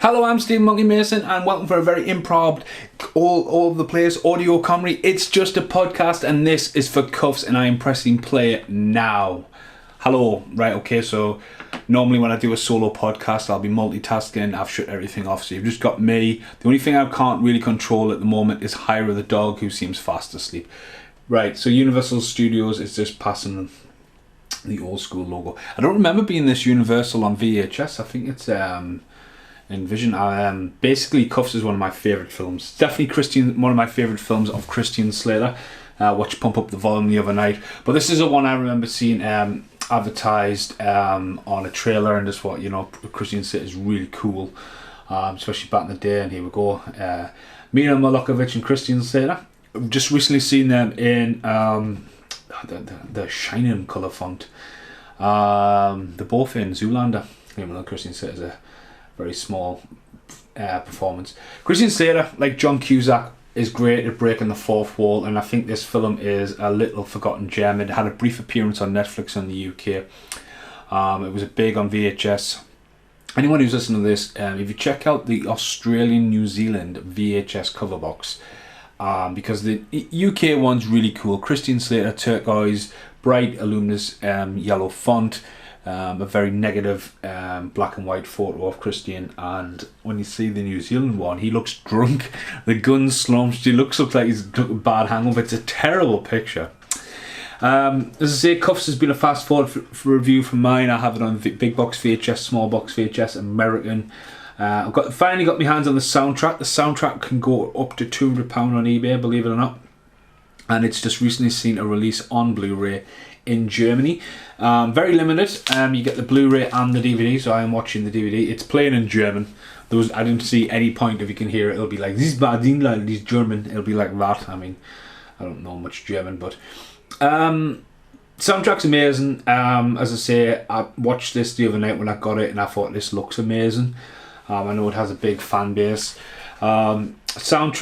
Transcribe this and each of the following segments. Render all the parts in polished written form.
Hello, I'm Stephen Monkey Mason, and welcome for a very improv, all over the place audio comedy. It's just a podcast, and this is for Kuffs, and I am pressing play now. Hello, right? Okay, so normally when I do a solo podcast, I'll be multitasking. I've shut everything off, so you've just got me. The only thing I can't really control at the moment is Hyra the dog, who seems fast asleep. Right, so Universal Studios is just passing the old school logo. I don't remember being this Universal on VHS. I think it's Envision. Basically, Kuffs is one of my favourite films. Definitely one of my favourite films of Christian Slater. Watched Pump Up the Volume the other night. But this is the one I remember seeing advertised on a trailer, and just thought, you know, Christian Slater is really cool, especially back in the day. And here we go. Mina Malakovich and Christian Slater. I've just recently seen them in the Shining colour font. They're both in Zoolander. Even though Christian Slater's a very small performance. Christian Slater, like John Cusack, is great at breaking the fourth wall, and I think this film is a little forgotten gem. It had a brief appearance on Netflix in the UK. It was big on VHS. Anyone who's listening to this, if you check out the Australian New Zealand VHS cover box, because the UK one's really cool. Christian Slater, turquoise, bright, luminous yellow font. A very negative black and white photo of Christian, and when you see the New Zealand one, he looks drunk, the gun's slumped, he looks like he's got a bad hangover. It's a terrible picture. As I say, Kuffs has been a fast forward for review from mine. I have it on big box VHS, small box VHS, American. I've finally got my hands on the soundtrack. The soundtrack can go up to £200 on eBay, believe it or not, and it's just recently seen a release on Blu-ray in Germany. Very limited. You get the Blu-ray and the DVD, so I am watching the DVD. It's playing in German. I didn't see any point, if you can hear it, it'll be like this Badinland, this German, it'll be like that. I mean, I don't know much German, but soundtrack's amazing. As I say, I watched this the other night when I got it, and I thought this looks amazing. I know it has a big fan base. Soundtrack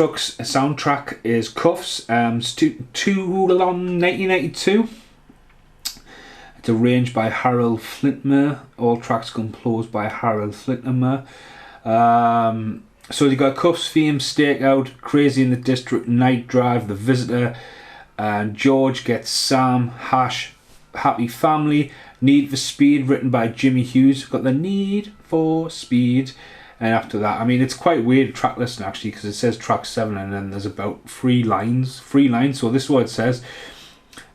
is Kuffs. It's 1992. It's arranged by Harold Flintmer. All tracks composed by Harold Flintmer. So you got Kuffs, Theme, Stakeout, Crazy in the District, Night Drive, The Visitor, and George Gets Sam, Hash, Happy Family, Need for Speed, written by Jimmy Hughes. Got the Need for Speed. And after that, I mean, it's quite weird track listing actually, because it says track 7 and then there's about 3 lines. So this is what it says.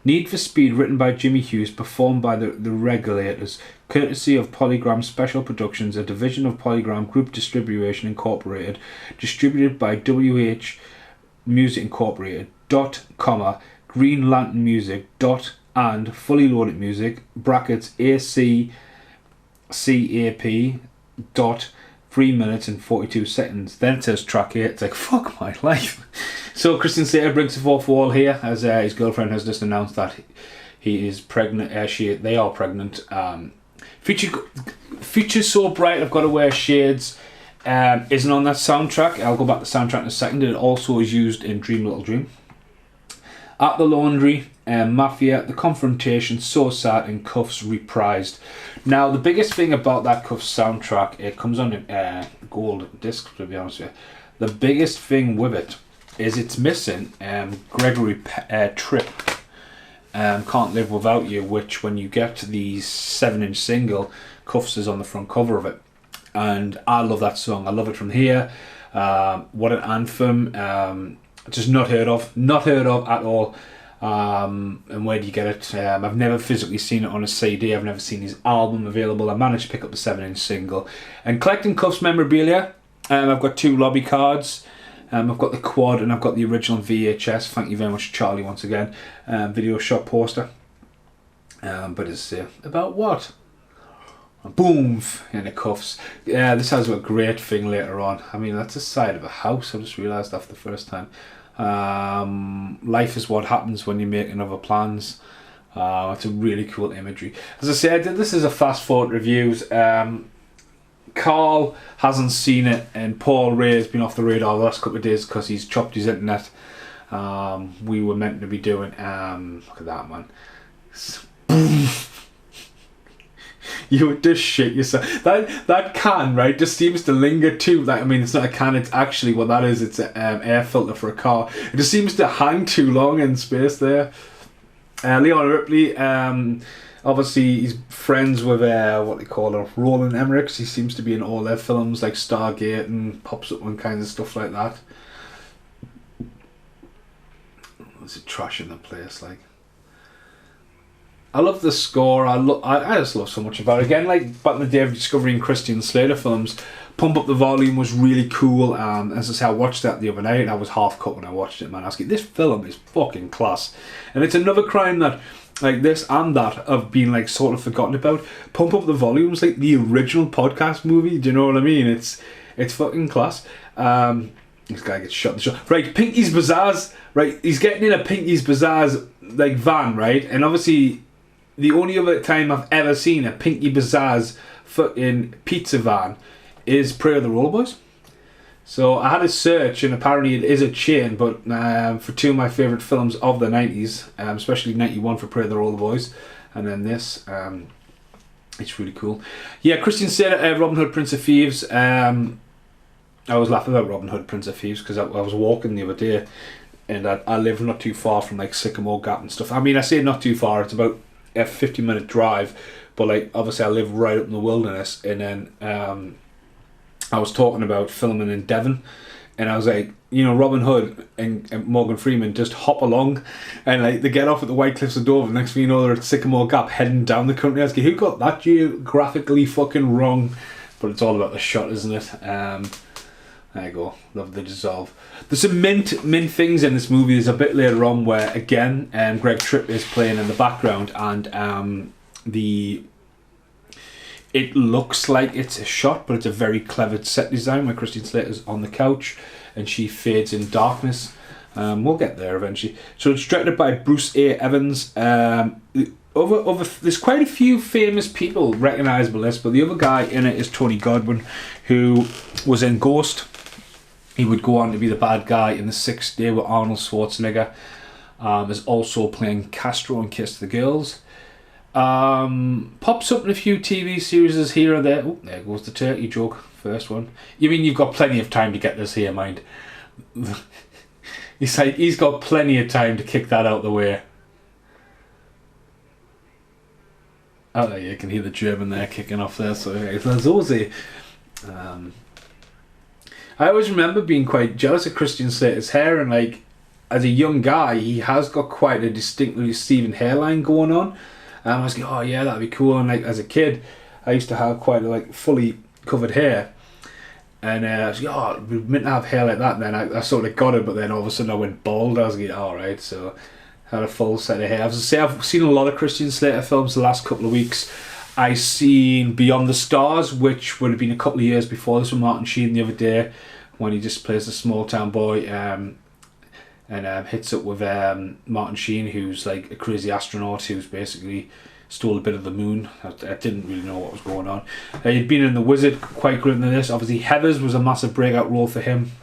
Need for Speed, written by Jimmy Hughes, performed by the Regulators, courtesy of Polygram Special Productions, a division of Polygram Group Distribution Incorporated, distributed by WH Music Incorporated, Green Lantern Music, and Fully Loaded Music, brackets ACCAP, 3 minutes and 42 seconds. Then it says track 8. It's like, fuck my life. So Christian Slater breaks the fourth wall here, as his girlfriend has just announced that he is pregnant. They are pregnant. Future's so bright I've got to wear shades. Isn't on that soundtrack. I'll go back to the soundtrack in a second. It also is used in Dream Little Dream. At the Laundry, Mafia, The Confrontation, So Sad, and Kuffs reprised. Now, the biggest thing about that Kuffs soundtrack, it comes on a gold disc, to be honest with you. The biggest thing with it is it's missing Gregory Tripp, Can't Live Without You, which when you get to the 7-inch single, Kuffs is on the front cover of it. And I love that song. I love it from here. What an anthem. Just not heard of at all. And where do you get it? I've never physically seen it on a CD. I've never seen his album available. I managed to pick up the 7-inch single. And collecting Kuffs memorabilia, I've got 2 lobby cards. I've got the quad and I've got the original VHS. Thank you very much, Charlie, once again. Video shop poster. But it's about what? Boom! In the Kuffs. Yeah, this has a great thing later on. I mean, that's the side of a house. I just realised after the first time. Life is what happens when you're making other plans. It's a really cool imagery. As I said, this is a fast forward reviews. Carl hasn't seen it, and Paul Ray has been off the radar the last couple of days because he's chopped his internet. We were meant to be doing look at that, man. You would just shit yourself. That can, right, just seems to linger too. Like, I mean, it's not a can, it's actually what that is. It's an air filter for a car. It just seems to hang too long in space there. Leon Ripley, obviously he's friends with, what they call her, Roland Emmerich. He seems to be in all their films, like Stargate, and pops up on kinds of stuff like that. There's a trash in the place, like. I love the score. I just love so much about it. Again, like back in the day of discovering Christian Slater films, Pump Up the Volume was really cool. As I say, I watched that the other night and I was half cut when I watched it, man. I was like, this film is fucking class. And it's another crime that, like this and that, have been like sort of forgotten about. Pump Up the Volume is like the original podcast movie. Do you know what I mean? It's fucking class. This guy gets shot in the shot. Right, Pinky's Bazaars. Right, he's getting in a Pinky's Bazaars like van, right? And obviously, the only other time I've ever seen a Pinky Bazaar's fucking pizza van is Prayer of the Roller Boys. So I had a search, and apparently it is a chain, but for two of my favourite films of the 90s, especially 91 for Prayer of the Roller Boys, and then this, it's really cool. Yeah, Christian Slater, Robin Hood, Prince of Thieves. I was laughing about Robin Hood, Prince of Thieves, because I was walking the other day, and I live not too far from like Sycamore Gap and stuff. I mean, I say not too far, it's about a 50-minute drive, but like obviously I live right up in the wilderness. And then I was talking about filming in Devon, and I was like, you know, Robin Hood and Morgan Freeman just hop along, and like they get off at the White Cliffs of Dover. Next thing you know, they're at Sycamore Gap heading down the country. I was like, who got that geographically fucking wrong? But it's all about the shot, isn't it? There you go. Love the dissolve. There's some mint things in this movie. There's a bit later on where, again, Greg Tripp is playing in the background, and it looks like it's a shot, but it's a very clever set design where Christian Slater's on the couch and she fades in darkness. We'll get there eventually. So it's directed by Bruce A. Evans. There's quite a few famous people recognisable in this, but the other guy in it is Tony Godwin, who was in Ghost. He would go on to be the bad guy in The Sixth Day with Arnold Schwarzenegger. Is also playing Castro in Kiss the Girls. Pops up in a few TV series here and there. Oh, there goes the turkey joke. First one. You mean you've got plenty of time to get this here, mind? He's got plenty of time to kick that out the way. Oh, you can hear the German there kicking off there. So there's always a... I always remember being quite jealous of Christian Slater's hair, and like as a young guy, he has got quite a distinctly Stephen hairline going on. I was like, oh yeah, that'd be cool. And like as a kid, I used to have quite a like fully covered hair, and I was like, oh, we meant to have hair like that. And then I sort of got it, but then all of a sudden I went bald. I was like, all right, so I had a full set of hair. I was say I've seen a lot of Christian Slater films the last couple of weeks. I seen Beyond the Stars, which would have been a couple of years before this with Martin Sheen the other day, when he just plays a small town boy, and hits up with Martin Sheen, who's like a crazy astronaut who's basically stole a bit of the moon. I didn't really know what was going on. He'd been in The Wizard quite good in this. Obviously Heathers was a massive breakout role for him.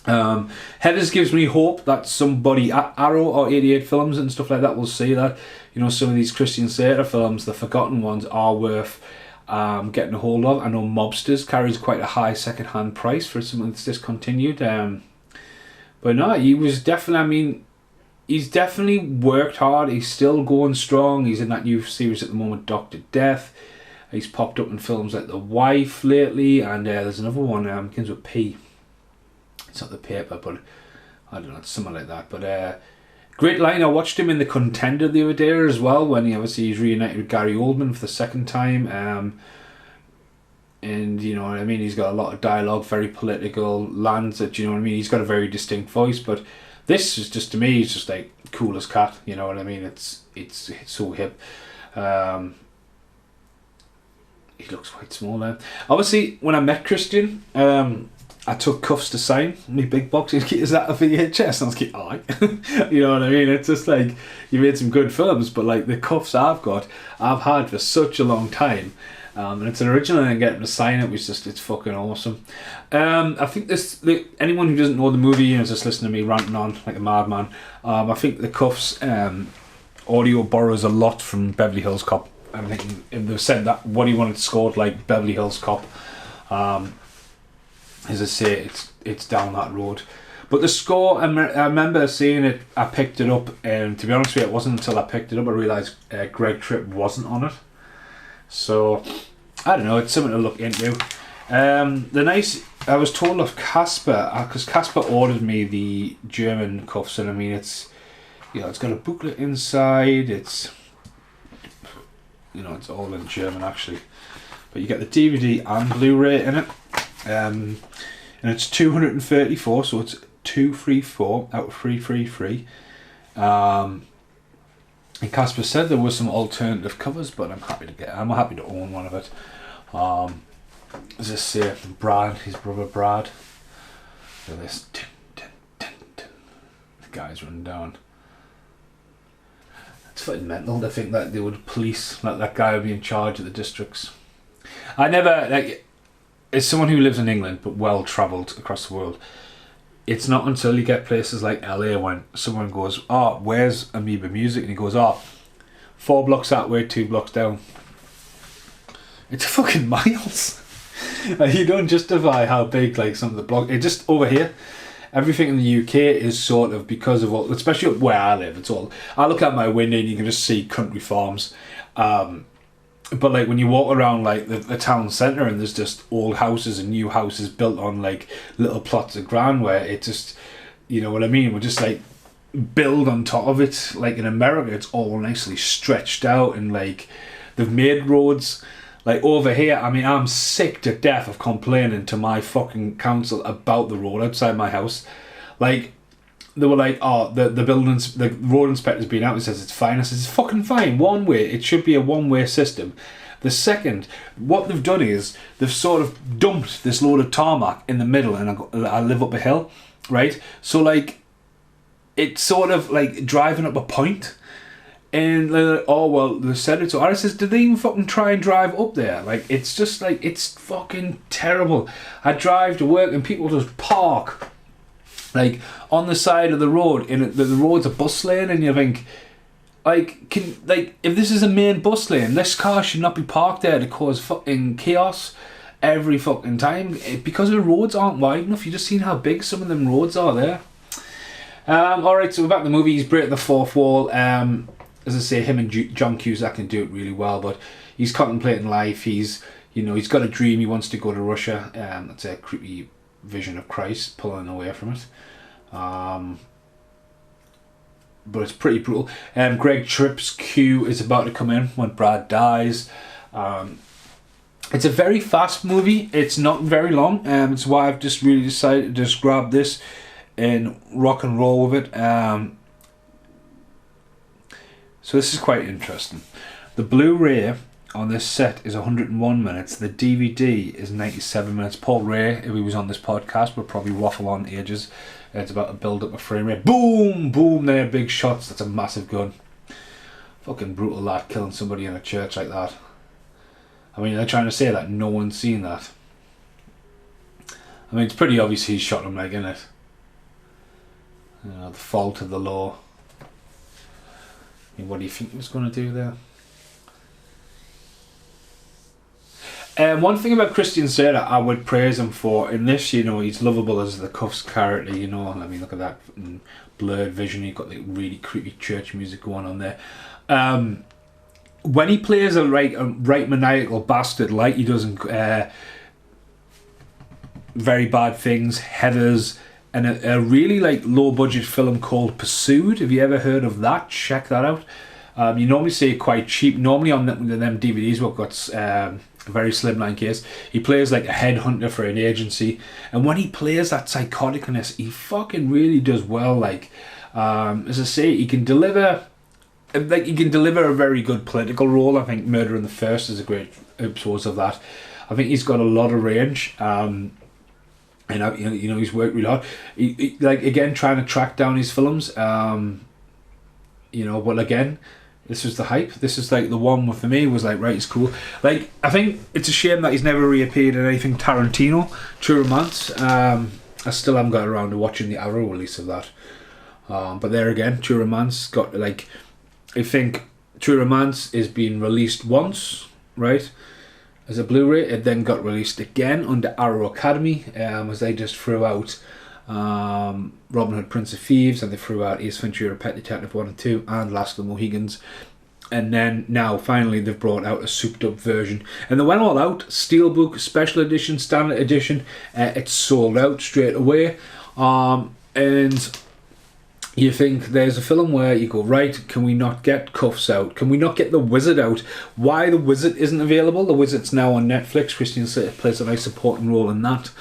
Heathers gives me hope that somebody at Arrow or 88 Films and stuff like that will see that, you know, some of these Christian Slater films, the forgotten ones, are worth getting a hold of. I know Mobsters carries quite a high second-hand price for something that's discontinued. But no, he was definitely, I mean, he's definitely worked hard. He's still going strong. He's in that new series at the moment, Dr. Death. He's popped up in films like The Wife lately, and there's another one, begins with P. It's not The Paper, but I don't know, it's something like that. But great line. I watched him in The Contender the other day as well, when he's reunited with Gary Oldman for the second time. And you know what I mean, he's got a lot of dialogue, very political, lands that, you know what I mean, he's got a very distinct voice. But this is just, to me, it's just like cool as cat, you know what I mean. It's so hip. He looks quite small there. Obviously, when I met Christian, I took Kuffs to sign my big box. Is that a VHS? And I was like, alright. You know what I mean? It's just like, you made some good films, but like the Kuffs I've had for such a long time. And it's an original, and getting to sign it was just, it's fucking awesome. I think anyone who doesn't know the movie, you know, just listening to me ranting on like a madman, I think the Kuffs audio borrows a lot from Beverly Hills Cop I'm thinking if they said that what he wanted scored like Beverly Hills Cop. As I say, it's down that road. But the score, I remember seeing it, I picked it up, and to be honest with you, it wasn't until I picked it up I realised Greg Tripp wasn't on it. So, I don't know, it's something to look into. I was told of Casper, because Casper ordered me the German Kuffs, and I mean, it's got a booklet inside, it's all in German actually. But you get the DVD and Blu-ray in it. And it's 234, so it's 234 out of 333. And Casper said there were some alternative covers, but I'm happy to own one of it. As I say, Brad, his brother Brad. Look at this. The guy's running down. It's fucking mental to think that they would police, that guy would be in charge of the districts. I never, as someone who lives in England but well travelled across the world, it's not until you get places like LA when someone goes, "Oh, where's Amoeba Music?" and he goes, "Oh, 4 blocks that way, 2 blocks down." It's fucking miles. You don't justify how big some of the blocks. It just over here, everything in the UK is sort of because of all, especially where I live. It's all. I look out my window and you can just see country farms. But when you walk around the town centre and there's just old houses and new houses built on little plots of ground where it just, you know what I mean, we're just build on top of it. In America it's all nicely stretched out and they've made roads. Over here, I mean, I'm sick to death of complaining to my fucking council about the road outside my house. They were "Oh, the road inspector's been out and says it's fine." I says, "It's fucking fine, one way. It should be a one-way system." The second, what they've done is they've sort of dumped this load of tarmac in the middle, and I live up a hill, right? So it's sort of driving up a point, and they're like, "Oh well, they said it." So I says, "Did they even fucking try and drive up there?" It's just it's fucking terrible. I drive to work and people just park on the side of the road, and the road's a bus lane, and you think, if this is a main bus lane, this car should not be parked there to cause fucking chaos every fucking time, because the roads aren't wide enough. You just seen how big some of them roads are there. Alright, so we're back to the movie. He's breaking the fourth wall. As I say, him and John Cusack can do it really well, but he's contemplating life. He's got a dream. He wants to go to Russia. That's a creepy vision of Christ pulling away from it. But it's pretty brutal. Greg Tripp's cue is about to come in when Brad dies. It's a very fast movie. It's not very long. It's why I've just really decided to just grab this and rock and roll with it. So this is quite interesting. The Blu-ray on this set is 101 minutes. The DVD is 97 minutes. Paul Ray, if he was on this podcast, would probably waffle on ages. It's about to build up a frame rate. Boom! Boom there, big shots. That's a massive gun. Fucking brutal, that, killing somebody in a church like that. I mean, they're trying to say that no one's seen that. I mean, it's pretty obvious he shot him, isn't it? The fault of the law. I mean, what do you think he was going to do there? One thing about Christian Slater I would praise him for in this, he's lovable as the Kuffs character, I mean, look at that blurred vision. You've got really creepy church music going on there. When he plays a right maniacal bastard like he does in Very Bad Things, Heathers, and a really low budget film called Pursued. Have you ever heard of that? Check that out. You normally see it quite cheap. Normally on them DVDs what got a very slimline case, he plays a headhunter for an agency, and when he plays that psychoticness, he fucking really does well. As I say, he can deliver a very good political role. I think Murder in the First is a great source of that. I think he's got a lot of range. And he's worked really hard. He again trying to track down his films. But again, this was the hype. This is the one for me was right, it's cool. I think it's a shame that he's never reappeared in anything Tarantino. True Romance. I still haven't got around to watching the Arrow release of that. But there again, True Romance got I think True Romance is being released once, right, as a Blu-ray. It then got released again under Arrow Academy, as they just threw out Robin Hood, Prince of Thieves, and they threw out Ace Ventura, Pet Detective 1 and 2, and Last of the Mohegans. And then now finally they've brought out a souped up version, and they went all out. Steelbook, special edition, standard edition. It's sold out straight away. And you think there's a film where you go, right, can we not get Kuffs out? Can we not get The Wizard out? Why The Wizard isn't available? The Wizard's now on Netflix. Christian Slater plays a nice supporting role in that.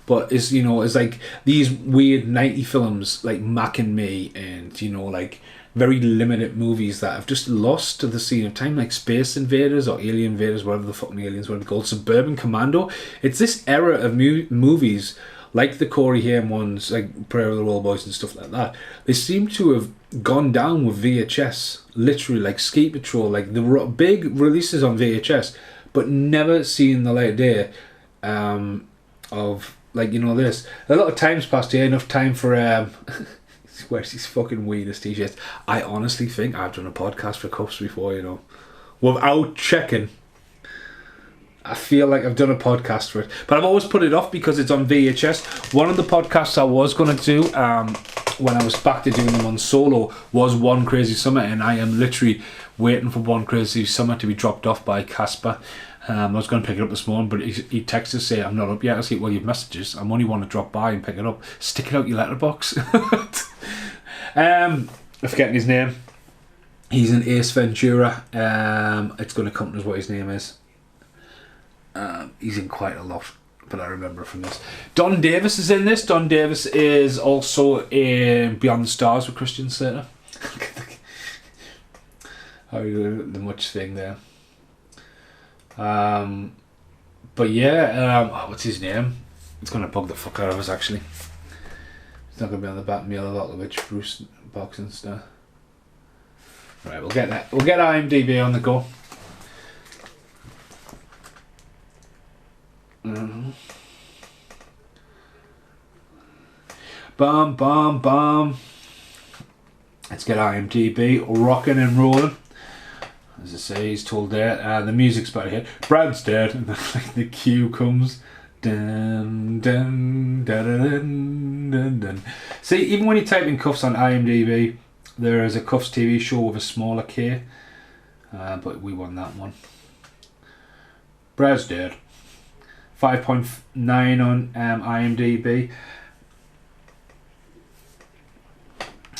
But it's, you know, it's like these weird 90 films like Mac and Me, and, you know, like very limited movies that have just lost to the scene of time, like Space Invaders or Alien Invaders, whatever the fucking aliens were called, Suburban Commando. It's this era of movies like the Corey Haim ones, like Prayer of the Royal Boys and stuff like that. They seem to have gone down with VHS, literally, like Ski Patrol, like the big releases on VHS, but never seen the light of day of, like, you know, this. A lot of time's passed here, enough time for where's these fucking weirdest t-shirts. I honestly think I've done a podcast for Kuffs before, you know, without checking. I feel like I've done a podcast for it, but I've always put it off because it's on VHS. One of the podcasts I was going to do when I was back to doing them on solo was One Crazy Summer, and I am literally waiting for One Crazy Summer to be dropped off by Casper. I was going to pick it up this morning, but he texted to say I'm not up yet. I said, well, you've messages. I'm only want to drop by and pick it up. Stick it out your letterbox. I'm forgetting his name. He's in Ace Ventura. It's going to come to us what his name is. He's in quite a lot, but I remember from this. Don Davis is in this. Don Davis is also in Beyond the Stars with Christian Slater. How you doing? The much thing there. But yeah, what's his name? It's gonna bug the fuck out of us, actually. It's not gonna be on the back Mila Lotovich, Bruce boxing stuff. Right, we'll get that. We'll get IMDb on the go. Bum bum bum. Let's get IMDb rocking and rolling. As I say, he's told there. The music's about to hit. Brad's dead, and the cue comes. Dun, dun, dun, dun, dun, dun. See, even when you type in Kuffs on IMDb, there is a Kuffs TV show with a smaller K, but we won that one. Brad's dead. 5.9 on IMDb.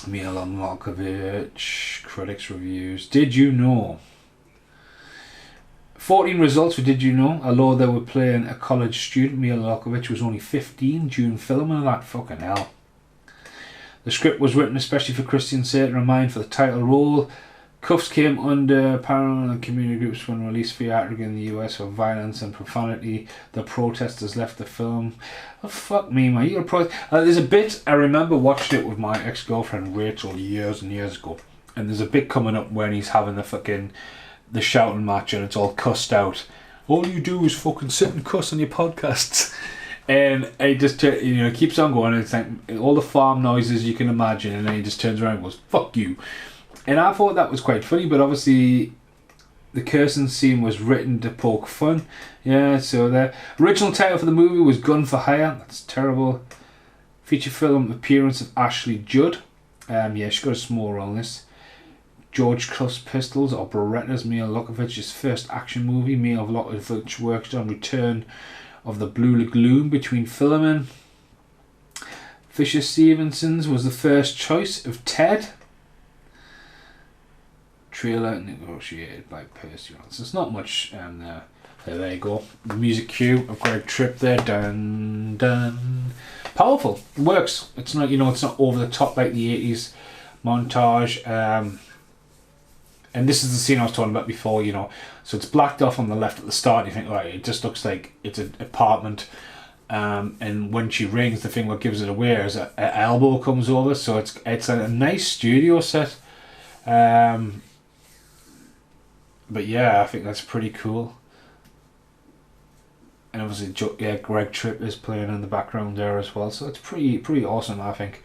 Mila Malkovich, critics reviews. Did you know? 14 results for Did You Know? Although they were playing a college student, Mila Malkovich was only 15 during filming of that. Fucking hell. The script was written especially for Christian Slater in mind for the title role. Kuffs came under parallel and community groups when released theatrically in the US for violence and profanity. The protesters left the film. Oh, fuck me, man. You're a there's a bit, I remember watching it with my ex-girlfriend Rachel years and years ago. And there's a bit coming up when he's having the shouting match and it's all cussed out. All you do is fucking sit and cuss on your podcasts. And it just, you know, keeps on going. And it's like all the farm noises you can imagine. And then he just turns around and goes, fuck you. And I thought that was quite funny, but obviously the cursing scene was written to poke fun. Yeah, so the original title for the movie was Gun for Hire. That's terrible. Feature film appearance of Ashley Judd. Yeah, she got a small role in this. George Kuffs Pistols or Berettas, Mila Lokovich's first action movie. Mila Lokovich worked on Return of the Blue Lagoon between filming. Fisher Stevenson's was the first choice of Ted. Trailer negotiated by Percy. So it's not much there. There you go. The music cue of Greg Tripp there. Dun dun. Powerful. It works. It's not, you know, it's not over the top like the 80s montage. And this is the scene I was talking about before, you know. So it's blacked off on the left at the start. You think, right, it just looks like it's an apartment. And when she rings, the thing what gives it away is an elbow comes over. So it's a nice studio set. But yeah, I think that's pretty cool. And obviously, yeah, Greg Tripp is playing in the background there as well. So it's pretty awesome, I think.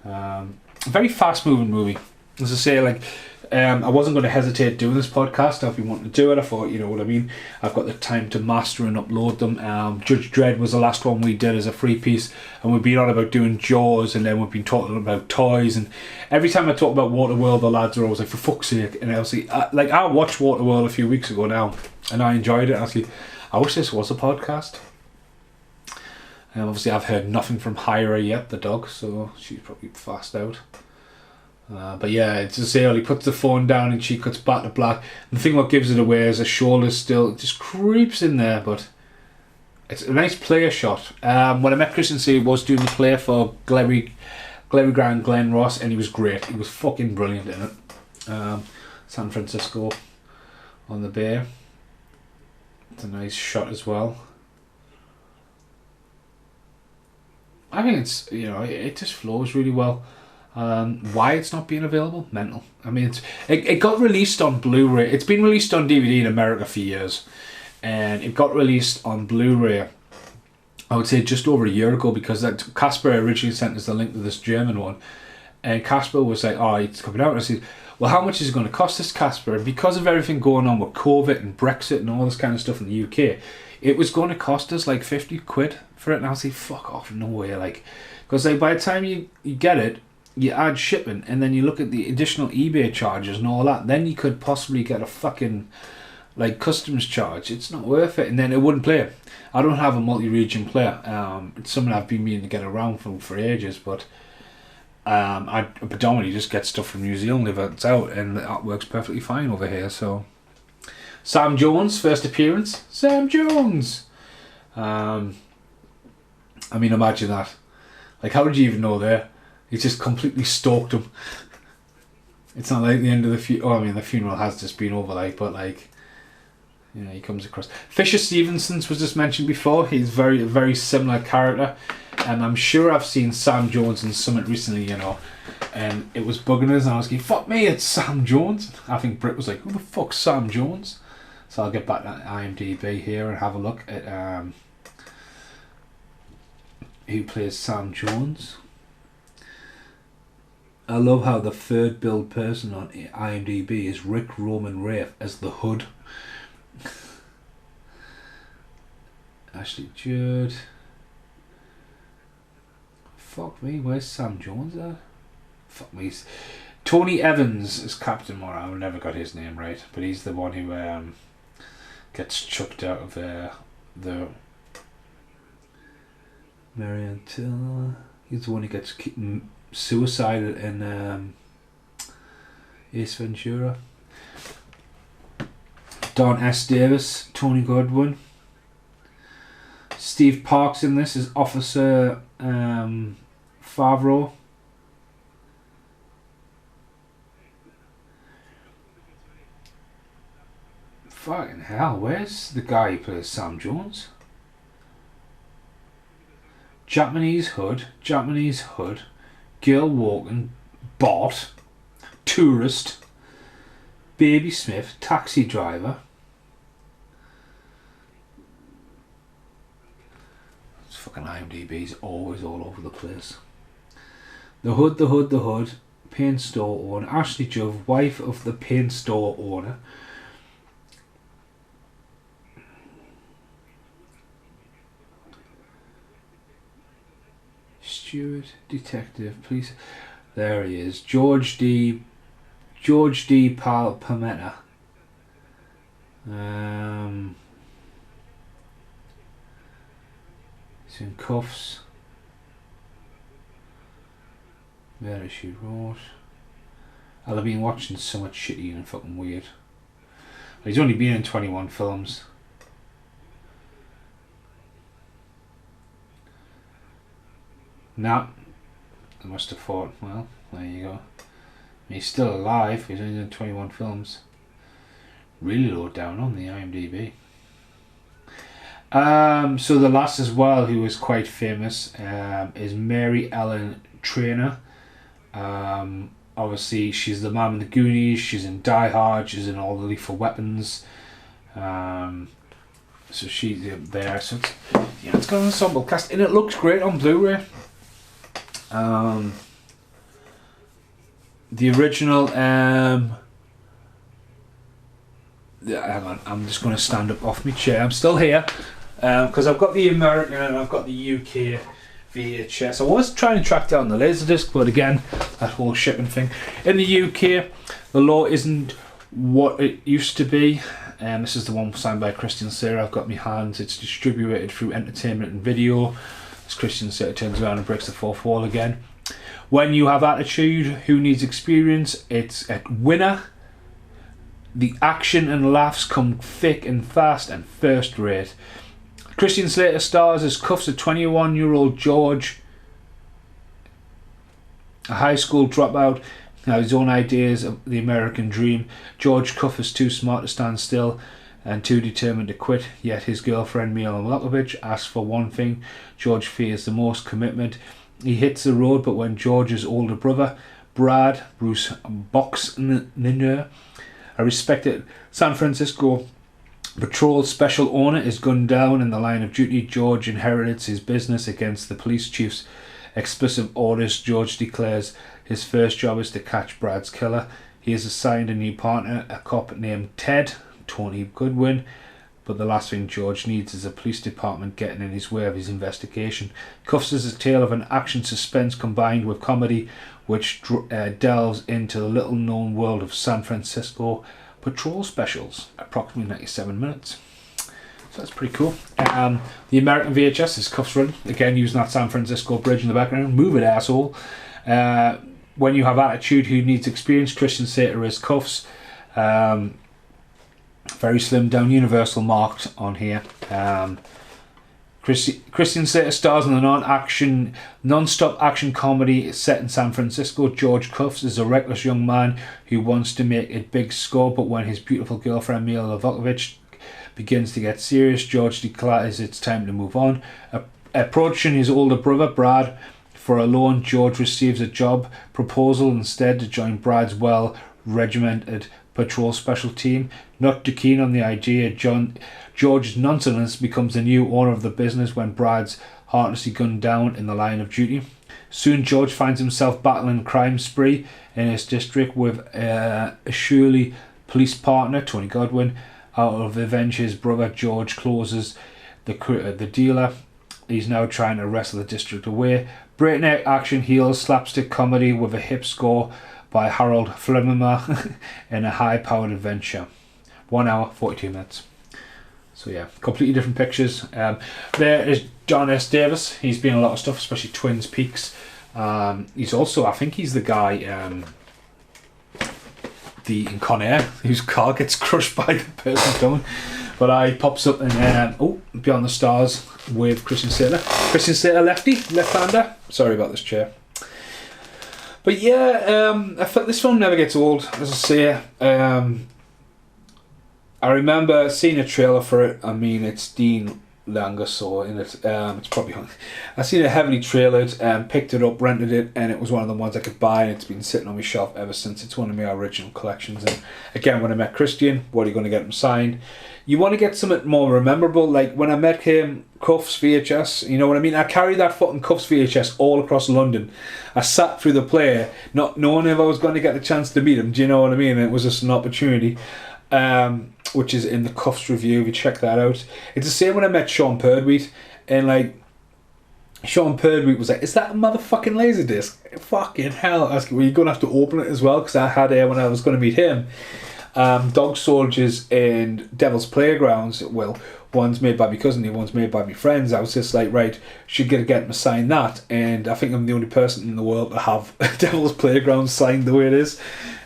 Very fast moving movie. as I say, like, I wasn't going to hesitate doing this podcast. I've been wanting to do it. I thought, you know what I mean, I've got the time to master and upload them. Judge Dredd was the last one we did as a free piece, and we've been on about doing Jaws, and then we've been talking about toys, and every time I talk about Waterworld, the lads are always like, for fuck's sake. And I watched Waterworld a few weeks ago now, and I enjoyed it. Actually, I wish this was a podcast. Obviously I've heard nothing from Hyra yet, the dog, so she's probably fast out. But yeah, it's just say he puts the phone down and she cuts back to black. And the thing what gives it away is her shoulders still just creeps in there, but it's a nice player shot. When I met Christian, he was doing the play for Glenry Grant, Glenn Ross, and he was great. He was fucking brilliant in it. San Francisco on the bay. It's a nice shot as well. I think it's, you know, it just flows really well. Why it's not being available? Mental. I mean, it got released on Blu-ray. It's been released on DVD in America for years, and it got released on Blu-ray, I would say, just over a year ago, because that Casper originally sent us the link to this German one, and Casper was like, "Oh, it's coming out." And I said, "Well, how much is it going to cost this, Casper?" And because of everything going on with COVID and Brexit and all this kind of stuff in the UK, it was going to cost us like 50 quid for it. And I was like, "Fuck off, no way!" Like, because like by the time you get it, you add shipping, and then you look at the additional eBay charges and all that, then you could possibly get a fucking like customs charge. It's not worth it, and then it wouldn't play. I don't have a multi-region player. It's something I've been meaning to get around for ages, but I predominantly just get stuff from New Zealand if it's out, and that works perfectly fine over here. So Sam Jones, first appearance. Sam Jones. I mean, imagine that. Like, how did you even know there? He just completely stalked him. It's not like the end of the funeral. Oh, I mean, the funeral has just been over, like, but like, you know, he comes across. Fisher Stevenson's was just mentioned before. He's a very similar character, and I'm sure I've seen Sam Jones in Summit recently, you know, and it was bugging us, and I was like, "Fuck me, it's Sam Jones." I think Britt was like, "Who the fuck's Sam Jones?" So I'll get back to IMDb here and have a look at who plays Sam Jones. I love how the third billed person on IMDb is Rick Roman Rafe as the Hood. Ashley Judd. Fuck me, where's Sam Jones at? Fuck me. Tony Evans is Captain Moore. I never got his name right, but he's the one who gets chucked out of the Marion Till. He's the one who gets suicided in Ace Ventura. Don S. Davis, Tony Godwin. Steve Parks in this is Officer Favreau. Fucking hell, where's the guy who plays Sam Jones? Japanese Hood, Girl Walking, Bot, Tourist, Baby Smith, Taxi Driver. It's fucking IMDb's always all over the place. The Hood, paint store owner, Ashley Judd, wife of the paint store owner. Stewart, detective, police. There he is, George D. Palmetta. He's in Kuffs. There she wrote. I'll have been watching so much shitty and fucking weird. He's only been in 21 films. Nah, I must have thought, well, there you go. He's still alive, he's only done 21 films. Really low down on the IMDb. So the last as well, who was quite famous, is Mary Ellen Trainor. Obviously, she's the mom in the Goonies, she's in Die Hard, she's in all the Lethal Weapons. So she's there. So it's got an ensemble cast, and it looks great on Blu-ray. The original, hang on, I'm just going to stand up off my chair. I'm still here because I've got the American and I've got the UK VHS. I was trying to track down the Laserdisc, but again, that whole shipping thing. In the UK, the law isn't what it used to be. This is the one signed by Christian Slater. I've got in my hands. It's distributed through Entertainment and Video. As Christian Slater turns around and breaks the fourth wall again. When you have attitude, who needs experience? It's a winner. The action and laughs come thick and fast and first rate. Christian Slater stars as Kuffs, a 21-year-old George, a high school dropout, has his own ideas of the American dream. George Kuffs is too smart to stand still and too determined to quit, yet his girlfriend Mila Malkovich asks for one thing George fears the most: commitment. He hits the road, but when George's older brother, Brad, Bruce Boxner, a respected San Francisco patrol special owner, is gunned down in the line of duty, George inherits his business against the police chief's explicit orders. George declares his first job is to catch Brad's killer. He is assigned a new partner, a cop named Ted, Tony Goodwin, but the last thing George needs is a police department getting in his way of his investigation. Kuffs is a tale of an action suspense combined with comedy, which delves into the little-known world of San Francisco patrol specials. Approximately 97 minutes. So that's pretty cool. The American VHS is Kuffs Run, again using that San Francisco bridge in the background. Move it, asshole. When you have attitude, who needs experience? Christian Slater is Kuffs. Very slim down, universal marked on here. Christian Slater stars in the non-stop action comedy set in San Francisco. George Kuffs is a reckless young man who wants to make a big score, but when his beautiful girlfriend Mila Malkovich begins to get serious, George declares it's time to move on. Approaching his older brother Brad for a loan, George receives a job proposal instead to join Brad's well-regimented patrol special team. Not too keen on the idea, George's nonsense becomes the new owner of the business when Brad's heartlessly gunned down in the line of duty. Soon George finds himself battling crime spree in his district with a surely police partner, Tony Goodwin. Out of revenge, his brother George closes the dealer. He's now trying to wrestle the district away. Breakneck action heels, slapstick comedy with a hip score by Harold Flemmer in a high-powered adventure. 1 hour, 42 minutes. So yeah, completely different pictures. There is John S. Davis. He's been in a lot of stuff, especially Twin Peaks. He's also, I think he's the guy in Con Air whose car gets crushed by the person coming. But he pops up in Beyond the Stars with Christian Slater. Christian Slater, left-hander. Sorry about this chair. But yeah, I felt this film never gets old, as I say. I remember seeing a trailer for it. I mean, it's Dean Langasaw in it. It's probably I seen it heavily trailered, picked it up, rented it, and it was one of the ones I could buy, and it's been sitting on my shelf ever since. It's one of my original collections. And again, when I met Christian, what are you going to get him signed? You want to get something more memorable. Like when I met him, Kuffs VHS, you know what I mean? I carried that fucking Kuffs VHS all across London. I sat through the play, not knowing if I was going to get the chance to meet him. Do you know what I mean? It was just an opportunity. Which is in the Kuffs review, if you check that out. It's the same when I met Sean Perdweet, and like Sean Perdweet was like, "Is that a motherfucking Laserdisc?" Fucking hell! I was like, well, you're gonna have to open it as well, because I had when I was going to meet him, Dog Soldiers and Devil's Playgrounds. Well, one's made by my cousin, the one's made by my friends. I was just like, right, should get him to sign that, and I think I'm the only person in the world to have Devil's Playground signed the way it is.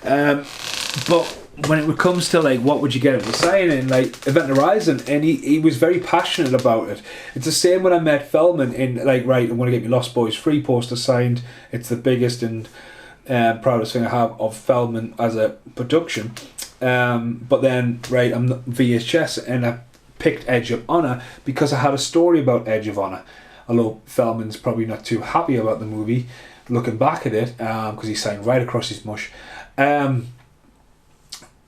But when it comes to like what would you get him to sign in, like Event Horizon, and he was very passionate about it. It's the same when I met Feldman in like, right, I'm going to get me Lost Boys 3 poster signed. It's the biggest and proudest thing I have of Feldman as a production. But then, right, I'm VHS, and I picked Edge of Honor because I had a story about Edge of Honor. Although Feldman's probably not too happy about the movie, looking back at it, because he signed right across his mush.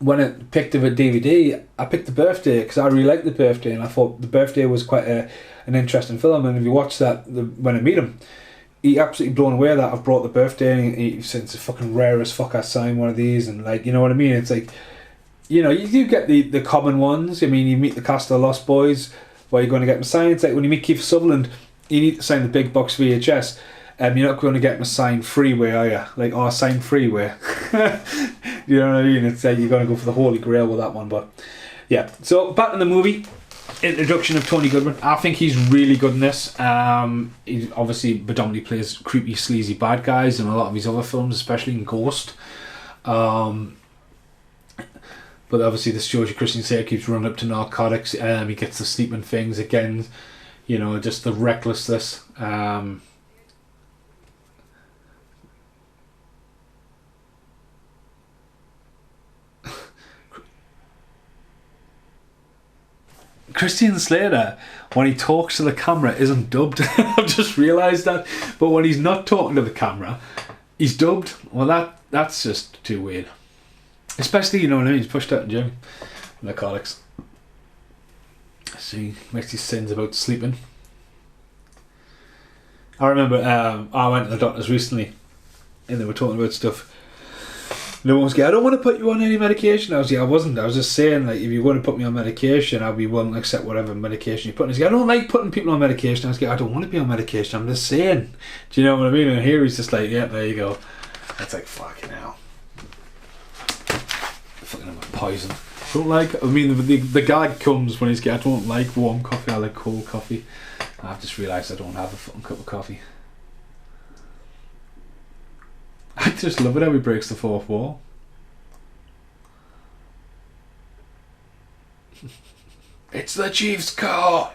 When I picked up a DVD, I picked The Birthday because I really liked The Birthday, and I thought The Birthday was quite an interesting film. And if you watch that, when I meet him, he absolutely blown away that I've brought the birthday, and he said it's a fucking rare as fuck I signed one of these, and like, you know what I mean? It's like, you know, you do get the common ones. I mean, you meet the cast of the Lost Boys, where you're going to get them signed. It's like when you meet Keith Sutherland, you need to sign the big box VHS. You're not going to get them signed freeway, are you? Like, oh, sign freeway. You know what I mean? It's like you're going to go for the Holy Grail with that one. But yeah, so back in the movie. Introduction of Tony Goodman. I think he's really good in this. He obviously predominantly plays creepy, sleazy bad guys in a lot of his other films, especially in Ghost. But obviously this shows you Christian Slater keeps running up to narcotics. He gets the sleeping things again. You know, just the recklessness. Christian Slater, when he talks to the camera, isn't dubbed. I've just realised that. But when he's not talking to the camera, he's dubbed. Well, that's just too weird. Especially, you know what I mean, he's pushed out in gym. Narcotics. See, makes his sins about sleeping. I remember I went to the doctors recently, and they were talking about stuff. No one's going, I don't want to put you on any medication. I was just saying, like, if you're going to put me on medication, I'll be willing to accept whatever medication you put. And he's like, I don't like putting people on medication. I was like, I don't want to be on medication. I'm just saying. Do you know what I mean? And here he's just like, yeah, there you go. It's like, fucking hell. Fucking hell, poison. Don't like, I mean, the gag comes when he's like, I don't like warm coffee, I like cold coffee. And I've just realised I don't have a fucking cup of coffee. I just love it how he breaks the fourth wall. It's the Chief's car.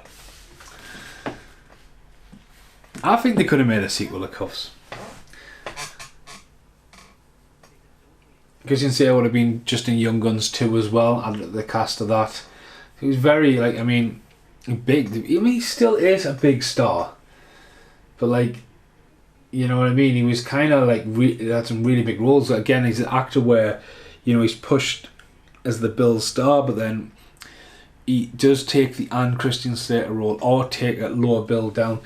I think they could have made a sequel of Kuffs. Because you can see it would have been just in Young Guns 2 as well, and the cast of that. He was very, like, I mean, big. I mean, he still is a big star. But, like, you know what I mean? He was kind of like, had some really big roles. Again, he's an actor where, you know, he's pushed as the Bill star, but then he does take the Christian Slater role or take a lower bill down.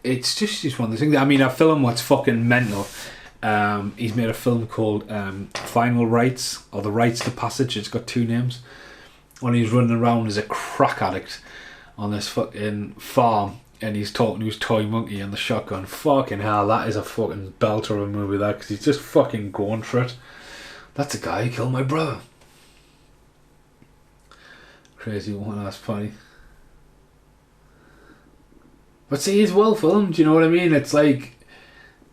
It's just one of the things. I mean, a film what's fucking mental. He's made a film called Final Rites, or The Rites to Passage. It's got 2 names. When he's running around as a crack addict on this fucking farm, and he's talking to his toy monkey and the shotgun. Fucking hell, that is a fucking belter of a movie, that, because he's just fucking going for it. That's a guy who killed my brother. Crazy one, that's funny. But see, he's well filmed, you know what I mean? It's like,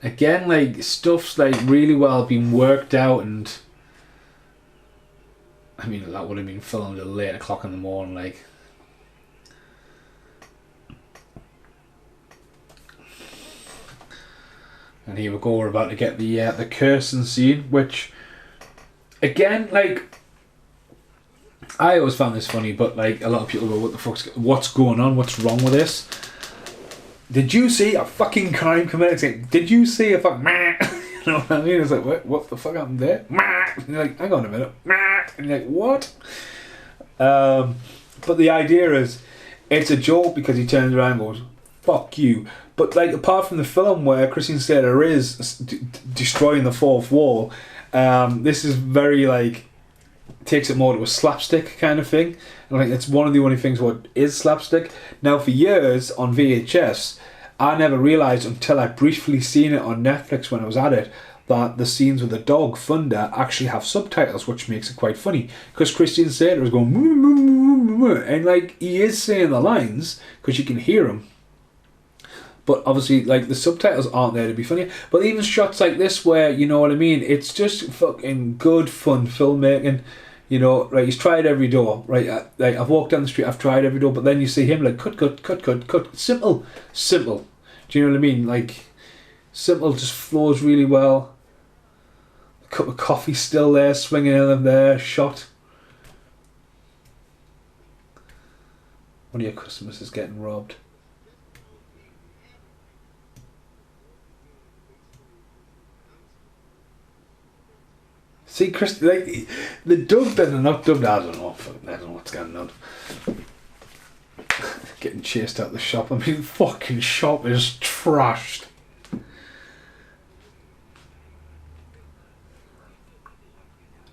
again, like, stuff's like really well been worked out, and I mean, that would have been filmed at 8 o'clock in the morning, like. And here we go, we're about to get the cursing scene, which, again, like, I always found this funny, but like, a lot of people go, what's going on, what's wrong with this? Did you see a fucking crime committed? It's like, did you see a fucking you know what I mean? It's like, what the fuck happened there? And you're like, hang on a minute. And you're like, what? But the idea is, it's a joke because he turns around and goes, fuck you. But like, apart from the film where Christian Slater is destroying the fourth wall, this is very like, takes it more to a slapstick kind of thing. And like, it's one of the only things what is slapstick. Now, for years on VHS, I never realised until I briefly seen it on Netflix when I was at it, that the scenes with the dog Thunder actually have subtitles, which makes it quite funny, because Christian Slater is going moo, moo, moo, moo, moo, and like, he is saying the lines because you can hear him. But obviously, like, the subtitles aren't there to be funny. But even shots like this where, you know what I mean, it's just fucking good fun filmmaking. You know, right, he's tried every door, right? Like, I've walked down the street, I've tried every door, but then you see him like, cut. Simple. Do you know what I mean? Like, simple, just flows really well. A cup of coffee still there, swinging in and there, shot. One of your customers is getting robbed. See, Chris, like, the dubbed and the not dubbed, I don't know what's going on. getting chased out the shop. I mean, the fucking shop is trashed.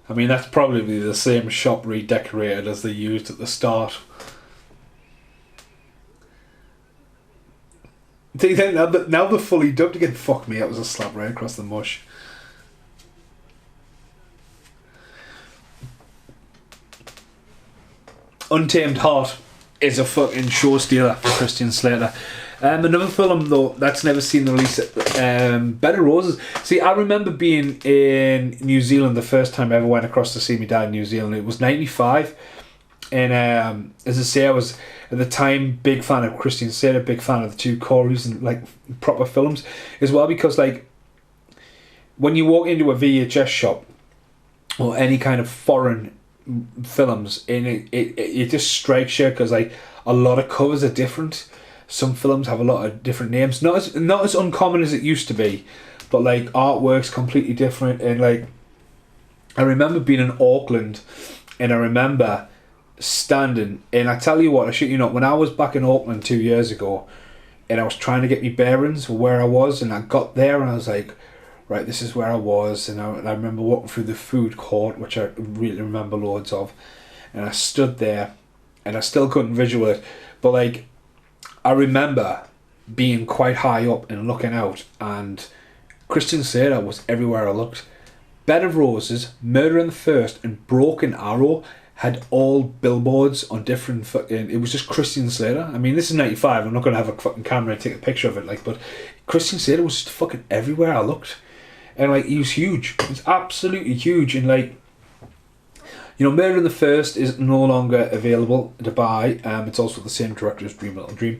I mean, that's probably the same shop redecorated as they used at the start. Now they're fully dubbed again. Fuck me, that was a slap right across the mush. Untamed Heart is a fucking show stealer for Christian Slater. Another film though that's never seen the release, Bed of Roses. See, I remember being in New Zealand the first time I ever went across to see my dad in New Zealand. It was '95, and as I say, I was at the time big fan of Christian Slater, big fan of the two Corys and like proper films as well, because like when you walk into a VHS shop or any kind of foreign films, and it just strikes you because like a lot of covers are different. Some films have a lot of different names, not as uncommon as it used to be, but like artwork's completely different. And like I remember being in Auckland, and I remember standing, and I tell you what, I shit you not, when I was back in Auckland 2 years ago, and I was trying to get me bearings for where I was, and I got there and I was like, right, this is where I was. And I remember walking through the food court, which I really remember loads of, and I stood there and I still couldn't visual it, but like I remember being quite high up and looking out, and Christian Slater was everywhere I looked. Bed of Roses, Murder in the First, and Broken Arrow had all billboards on different fucking... It was just Christian Slater. I mean, this is '95. I'm not going to have a fucking camera and take a picture of it, like, but Christian Slater was just fucking everywhere I looked. And like, he was huge. He was absolutely huge. And like, you know, Murder in the First is no longer available to buy. It's also the same director as Dream Little Dream.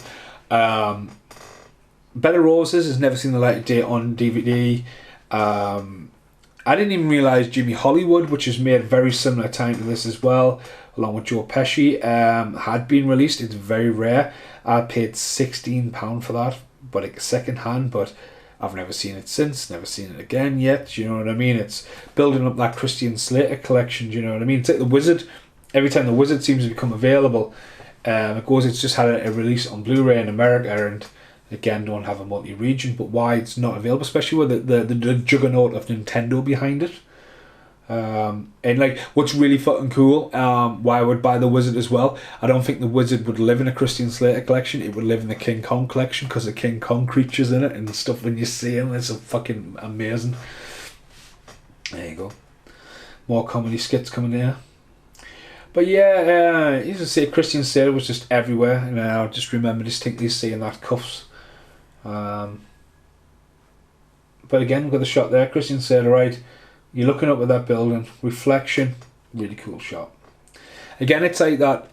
Bed of Roses has never seen the light of day on DVD. I didn't even realise Jimmy Hollywood, which is made very similar time to this as well, along with Joe Pesci, had been released. It's very rare. I paid £16 for that, but it's second hand, but I've never seen it since, never seen it again yet, you know what I mean? It's building up that Christian Slater collection, you know what I mean? It's like The Wizard. Every time The Wizard seems to become available, it's just had a release on Blu-ray in America, and again, don't have a multi-region, but why it's not available, especially with the juggernaut of Nintendo behind it. And like, what's really fucking cool, why I would buy The Wizard as well, I don't think The Wizard would live in a Christian Slater collection. It would live in the King Kong collection, because the King Kong creatures in it and stuff, when you see them, it's fucking amazing. There you go. More comedy skits coming there. But yeah, you just say Christian Slater was just everywhere, and I just remember distinctly seeing that Kuffs. But again, we've got the shot there, Christian Slater, right? You're looking up at that building, reflection, really cool shot. Again, it's like that,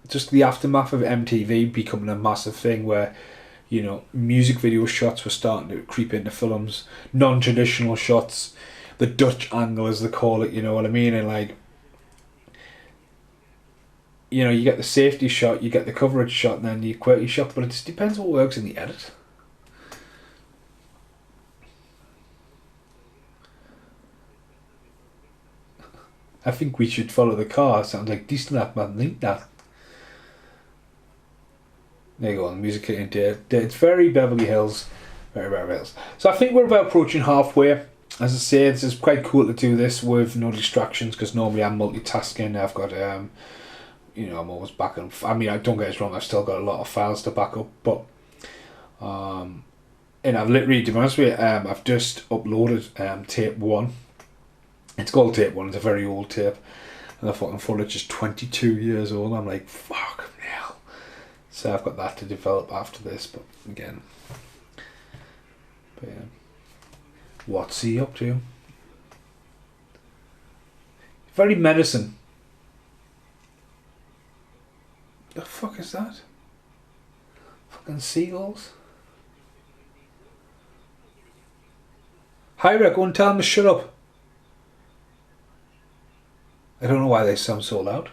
just the aftermath of MTV becoming a massive thing where, you know, music video shots were starting to creep into films, non-traditional shots, the Dutch angle as they call it, you know what I mean? And like, you know, you get the safety shot, you get the coverage shot, and then the quality shot, but it just depends what works in the edit. I think we should follow the car. Sounds like decent enough, man. Think that. There you go, the music into it's very Beverly Hills. Very Beverly Hills. So I think we're about approaching halfway. As I say, this is quite cool to do this with no distractions, because normally I'm multitasking. I've got, you know, I'm always backing. I mean, I don't get us wrong, I've still got a lot of files to back up, but, and I've literally, to be honest with you, I've just uploaded tape 1. It's called tape 1, it's a very old tape, and the fucking footage is 22 years old. I'm like, fuck hell. So I've got that to develop after this, but again, yeah. What's he up to? Very menacing. The fuck is that? Fucking seagulls? Hyra, go and tell him to shut up. I don't know why they sound so loud.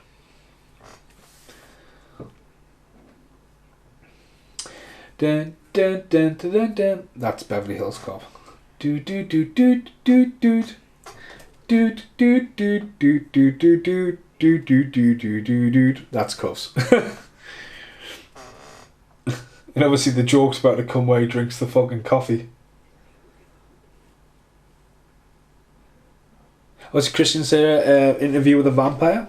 Dun, dun, dun, dun, dun, dun. That's Beverly Hills Cop. Do do do do do do do do do do do do do do do do do do do. That's Kuffs. And obviously the joke's about to come where he drinks the fucking coffee. Was Christian Slater Interview with a Vampire?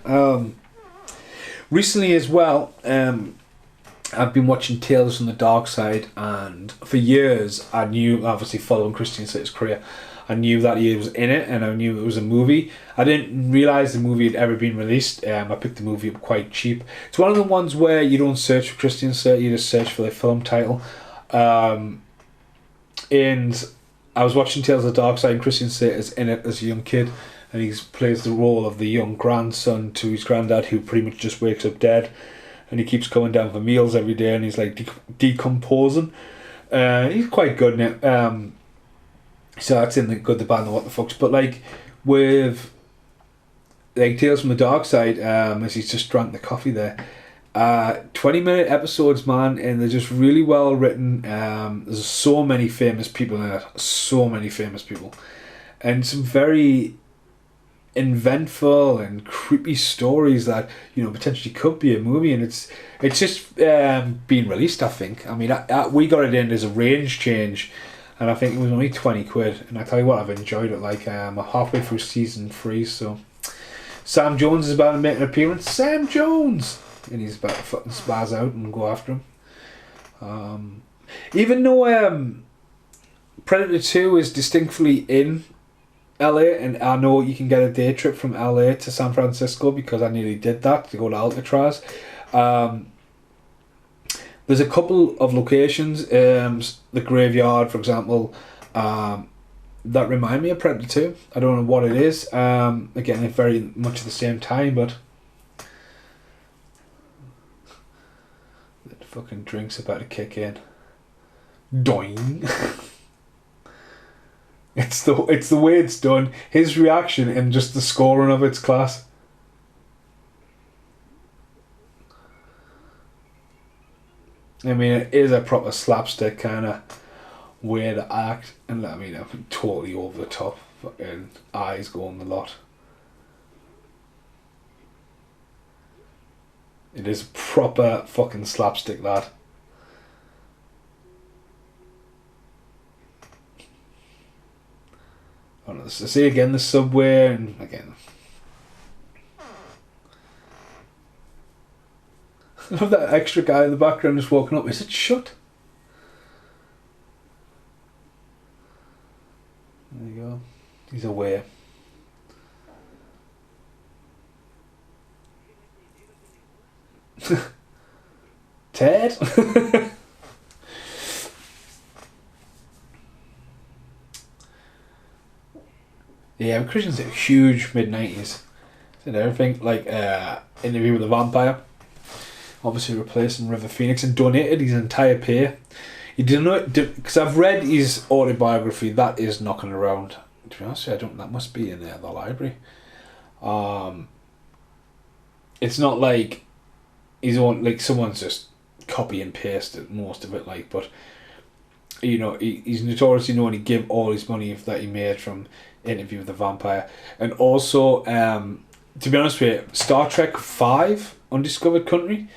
Recently as well, I've been watching Tales from the Dark Side, and for years I knew, obviously following Christian Slater's career, I knew that he was in it, and I knew it was a movie. I didn't realise the movie had ever been released. I picked the movie up quite cheap. It's one of the ones where you don't search for Christian Slater, you just search for the film title. And I was watching Tales of the Dark Side, and Christian Slater's in it as a young kid, and he plays the role of the young grandson to his granddad, who pretty much just wakes up dead, and he keeps coming down for meals every day, and he's like decomposing. He's quite good in it. So that's in the good, the bad, and the what the fucks. But like with like Tales from the Dark Side, as he's just drank the coffee there, 20-minute episodes, man, and they're just really well written. There's so many famous people in it, so many famous people, and some very inventful and creepy stories that, you know, potentially could be a movie. And it's just being released, I think. I mean, we got it in as a range change, and I think it was only 20 quid, and I tell you what, I've enjoyed it. Like, I'm halfway through season 3, so Sam Jones is about to make an appearance. Sam Jones! And he's about to fucking spaz out and go after him. Even though Predator 2 is distinctly in LA, and I know you can get a day trip from LA to San Francisco, because I nearly did that to go to Alcatraz. There's a couple of locations, the graveyard, for example, that remind me of Predator 2. I don't know what it is. Again, it's very much at the same time, but the fucking drink's about to kick in. Doing. It's the way it's done. His reaction and just the scoring of it's class. I mean, it is a proper slapstick kind of way to act, and I mean, I'm totally over the top. Fucking eyes going a lot. It is proper fucking slapstick, lad. I don't know, see again the subway, and again. I love that extra guy in the background just walking up. Is it shut? There you go. He's away. Ted? Yeah, Christian's a huge mid-90s. Did everything, like Interview with a Vampire, obviously replacing River Phoenix, and donated his entire pay. He didn't, because I've read his autobiography, that is knocking around. To be honest with you, that must be in the library. It's not like he's on, like someone's just copy and pasted most of it, like, but you know, he's notoriously known to give all his money that he made from Interview with the Vampire. And also, to be honest with you, Star Trek 5 Undiscovered Country,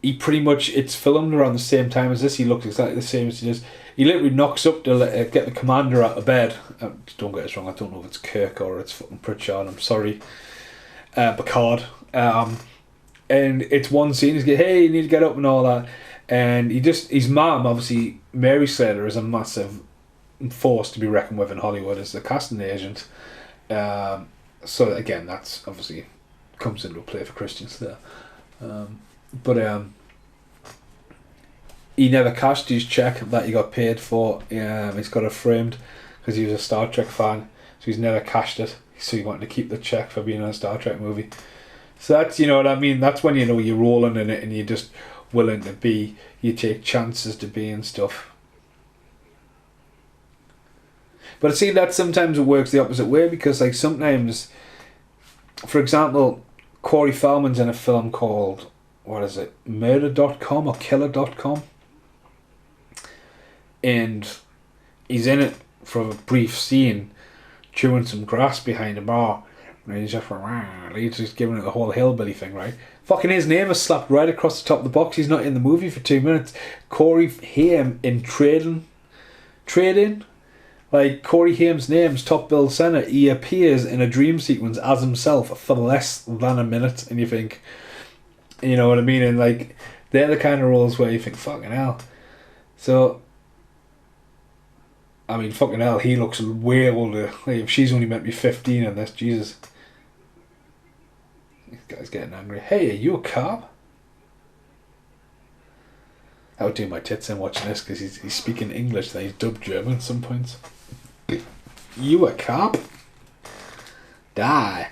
he pretty much, it's filmed around the same time as this. He looks exactly the same as he does. He literally knocks up to get the commander out of bed. Don't get us wrong, I don't know if it's Kirk or it's fucking Pritchard, I'm sorry. Picard. And it's one scene, he's like, hey, you need to get up and all that. And his mom, obviously, Mary Slater, is a massive force to be reckoned with in Hollywood as the casting agent. So again, that's obviously comes into play for Christian Slater. But he never cashed his check that he got paid for. He's got it framed because he was a Star Trek fan, so he's never cashed it. So he wanted to keep the check for being in a Star Trek movie. So that's, you know what I mean, that's when you know you're rolling in it and you're just willing to be, you take chances to be and stuff. But I see that sometimes it works the opposite way, because like sometimes, for example, Corey Feldman's in a film called, what is it, Murder.com or Killer.com, and he's in it for a brief scene chewing some grass behind a bar, And he's just giving it the whole hillbilly thing, right? Fucking his name is slapped right across the top of the box. He's not in the movie for 2 minutes. Corey Haim in Trading. Like, Corey Haim's name's top billed center. He appears in a dream sequence as himself for less than a minute. And you think, you know what I mean? And like, they're the kind of roles where you think, fucking hell. So, I mean, fucking hell, he looks way older. Like, if she's only meant to be 15 in this, Jesus. This guy's getting angry. Hey, are you a cop? I would do my tits in watching this because he's speaking English, then he's dubbed German at some points. You a cop? Die.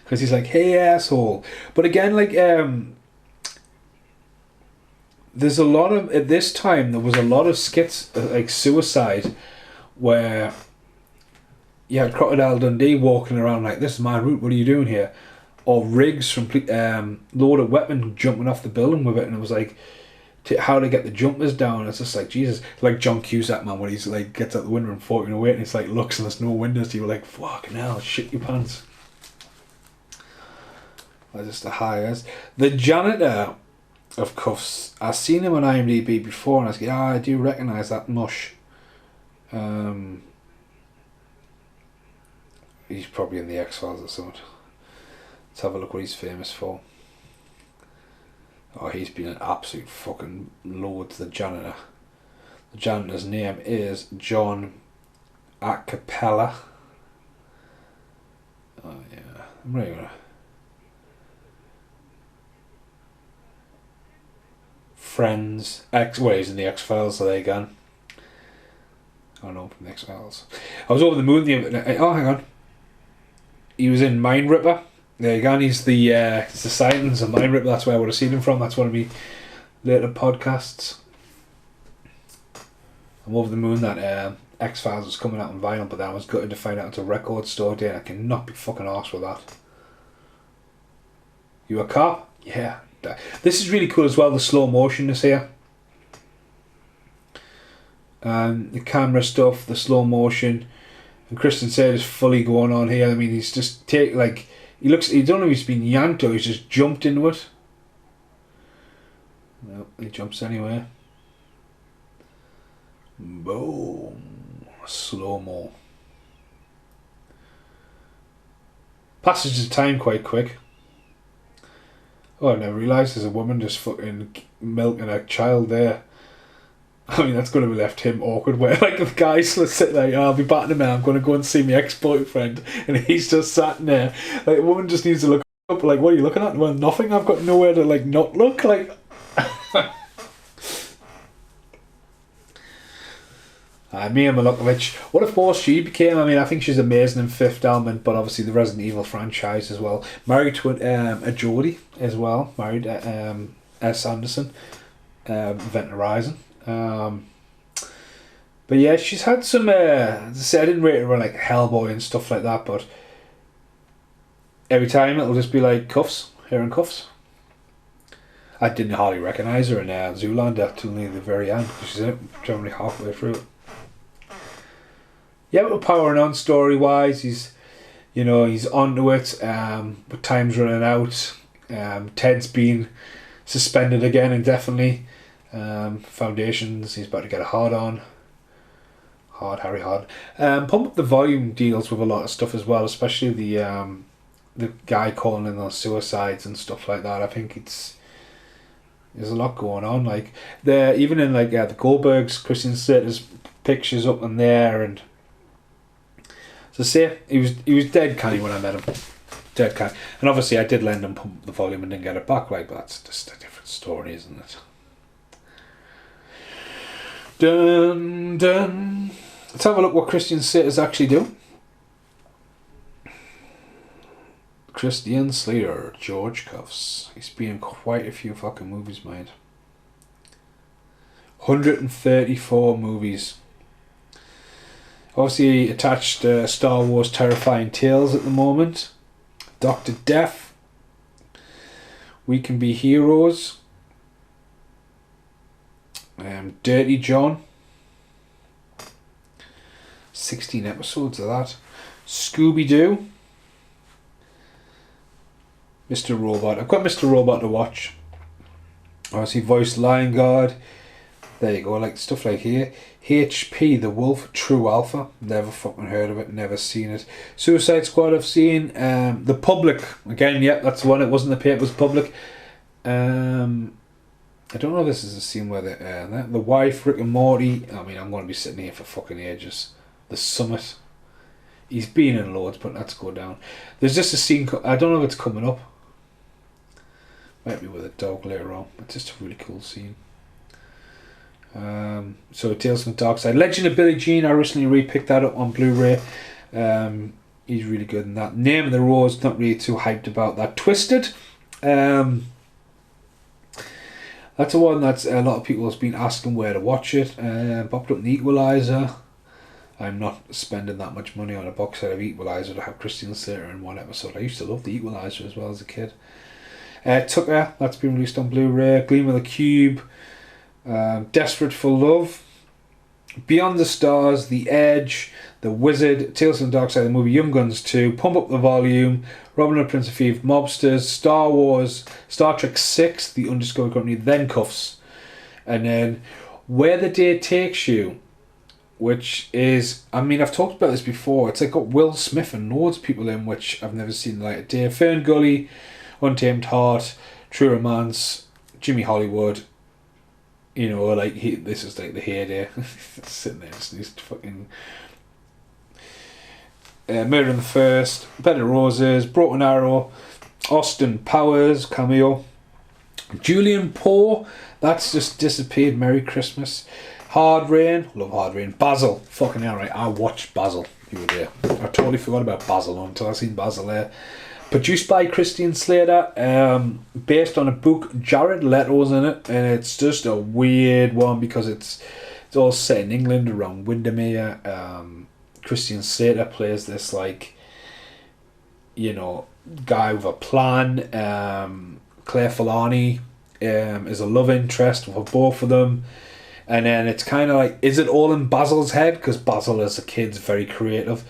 Because he's like, hey asshole. But again, like, there's a lot of, at this time, there was a lot of skits, like suicide, where you had Crocodile Dundee walking around like, this is my route, what are you doing here? Or Riggs from Loaded Weapon jumping off the building with it, and it was like, how to get the jumpers down. It's just like, Jesus. Like John Cusack, man, when he's like, gets out the window and falling away, and it's like, looks and there's no windows, you're like, fucking hell, shit your pants. That's just the highest. The janitor of Kuffs, I've seen him on IMDb before, and I was like, I do recognise that mush. He's probably in the X-Files or something. Let's have a look what he's famous for. Oh, he's been an absolute fucking load to the janitor. The janitor's name is John Acapella. Oh yeah, I'm really gonna. Friends, he's in the X-Files, so there you go. Oh no, from the X-Files. I was over the moon the other night. Oh, hang on. He was in Mind Ripper. There you go. And he's the Silence of Mind Ripper. That's where I would have seen him from. That's one of my later podcasts. I'm over the moon that X-Files was coming out on vinyl, but then I was gutted to find out it's a record store day, and I cannot be fucking arsed with that. You a cop? Yeah. This is really cool as well, the slow motion is here. The camera stuff, the slow motion. And Christian Slater's fully going on here. I mean, he's just he don't know if he's been yanked or he's just jumped into it. No, he jumps anyway. Boom. Slow-mo. Passage of time quite quick. Oh, I never realised there's a woman just fucking milking a child there. I mean, that's going to be left him awkward where, like, the guy's sitting there, I'll be back in a minute, I'm going to go and see my ex-boyfriend, and he's just sat in there. Like, a woman just needs to look up, like, what are you looking at? Well, nothing, I've got nowhere to, like, not look, like... Mia Malkovich, what a force she became. I mean, I think she's amazing in Fifth Element, but obviously the Resident Evil franchise as well. Married to a Geordie as well, married S. Anderson, Event Horizon. But yeah, she's had some, as I said, I didn't rate her like Hellboy and stuff like that, but every time it'll just be like Kuffs, her and Kuffs. I didn't hardly recognise her in Zoolander till near the very end, because she's in it generally halfway through it. Yeah, but powering on story-wise, he's onto it, but time's running out. Ted's been suspended again indefinitely. Foundations, he's about to get a hard-on. Harry Hard. Pump Up the Volume deals with a lot of stuff as well, especially the guy calling in on suicides and stuff like that. I think there's a lot going on. Like, even in like the Goldbergs, Christian Slater's pictures up in there, and so say he was dead canny when I met him. Dead canny. And obviously I did lend him Pump Up the Volume and didn't get it back, like, but that's just a different story, isn't it? Dun dun. Let's have a look what Christian Slater's actually doing. Christian Slater, George Kuffs. He's been in quite a few fucking movies, mate. 134 movies. Obviously attached Star Wars Terrifying Tales at the moment. Dr. Death. We Can Be Heroes. Dirty John. 16 episodes of that. Scooby-Doo. Mr. Robot. I've got Mr. Robot to watch. Obviously voiced Lion Guard. There you go, like stuff like here. HP, The Wolf, True Alpha. Never fucking heard of it, never seen it. Suicide Squad I've seen. The Public. Again, yeah, that's the one. It wasn't the paper, it was Public. I don't know if this is a scene where the wife, Rick and Morty. I mean, I'm going to be sitting here for fucking ages. The Summit. He's been in loads, but let's go down. There's just a scene, I don't know if it's coming up. Might be with a dog later on. It's just a really cool scene. So Tales from the Dark Side. Legend of Billie Jean, I recently re-picked that up on Blu-ray. He's really good in that. Name of the Rose, not really too hyped about that. Twisted. That's the one that's a lot of people has been asking where to watch it. Popped up in the Equalizer. I'm not spending that much money on a box set of Equalizer to have Christian Slater in one episode. I used to love the Equalizer as well as a kid. Tucker, that's been released on Blu-ray. Gleam of the Cube. Desperate for Love. Beyond the Stars, The Edge, The Wizard, Tales from the Dark Side, the movie Young Guns 2, Pump Up the Volume, Robin Hood, Prince of Thieves, Mobsters, Star Wars, Star Trek 6, The Undiscovered Company, then Kuffs. And then Where the Day Takes You, which is, I mean, I've talked about this before. It's like got Will Smith and loads of people in, which I've never seen the light of day. Fern Gully, Untamed Heart, True Romance, Jimmy Hollywood. You know, like this is like the heyday. Sitting there, just these fucking Murder in the First, Bed of Roses, Broken Arrow, Austin Powers cameo, Julian Poe, that's just disappeared. Merry Christmas. Hard Rain, love Hard Rain. Basil, fucking hell, right? I watched Basil the other day. I totally forgot about Basil until I seen Basil there. Produced by Christian Slater, based on a book. Jared Leto's in it, and it's just a weird one because it's all set in England around Windermere. Christian Slater plays this, like, you know, guy with a plan. Claire Filani is a love interest for both of them. And then it's kind of like, is it all in Basil's head? Because Basil as a kid's very creative.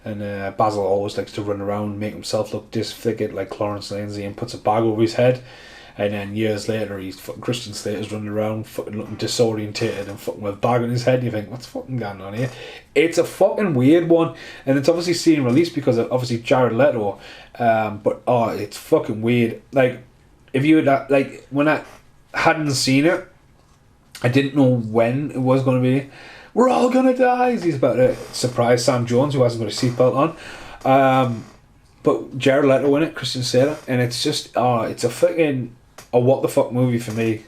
And Basil always likes to run around, make himself look disfigured like Clarence Lindsay, and puts a bag over his head. And then years later, he's fucking Christian Slater's running around, fucking looking disorientated and fucking with a bag on his head. You think, what's fucking going on here? It's a fucking weird one, and it's obviously seen released because of obviously Jared Leto. But it's fucking weird. Like, if you had like when I hadn't seen it, I didn't know when it was going to be. We're all gonna die. He's about to surprise Sam Jones, who hasn't got a seatbelt on. But Jared Leto in it, Christian Slater, and it's just it's a fucking what the fuck movie for me.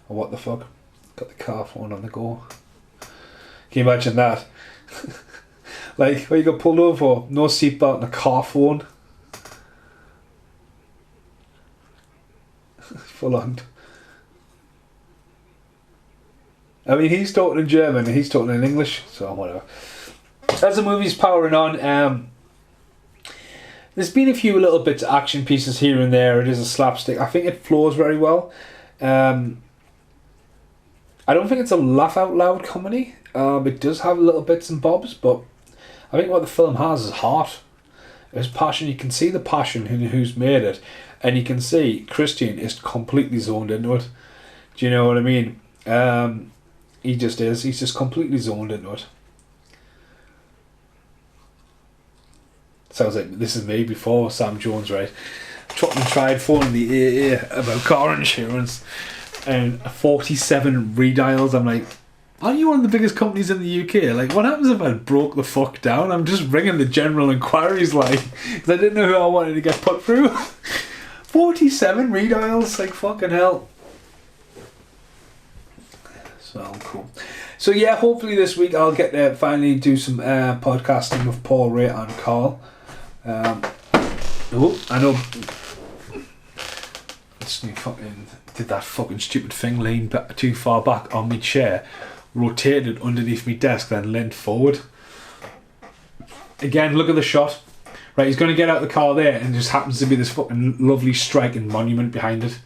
A what the fuck? Got the car phone on the go. Can you imagine that? Like, where you got pulled over, no seatbelt and a car phone. Full on. I mean, he's talking in German and he's talking in English, so whatever. As the movie's powering on, there's been a few little bits of action pieces here and there. It is a slapstick. I think it flows very well. I don't think it's a laugh out loud comedy. It does have little bits and bobs, but I think what the film has is heart. It's passion. You can see the passion in who's made it, and you can see Christian is completely zoned into it. Do you know what I mean? He just is. He's just completely zoned into it. Sounds like this is me before Sam Jones, right? Chopped and tried phoning the AA about car insurance, and 47 redials. I'm like, aren't you one of the biggest companies in the UK? Like, what happens if I broke the fuck down? I'm just ringing the general inquiries line because I didn't know who I wanted to get put through. 47 redials, like fucking hell. So cool. So yeah, hopefully this week I'll get to finally do some podcasting with Paul, Ray and Carl. I know. It's fucking did that fucking stupid thing, leaned back, too far back on my chair, rotated underneath my desk, then leant forward. Again, look at the shot. Right, he's going to get out of the car there, and there just happens to be this fucking lovely striking monument behind it.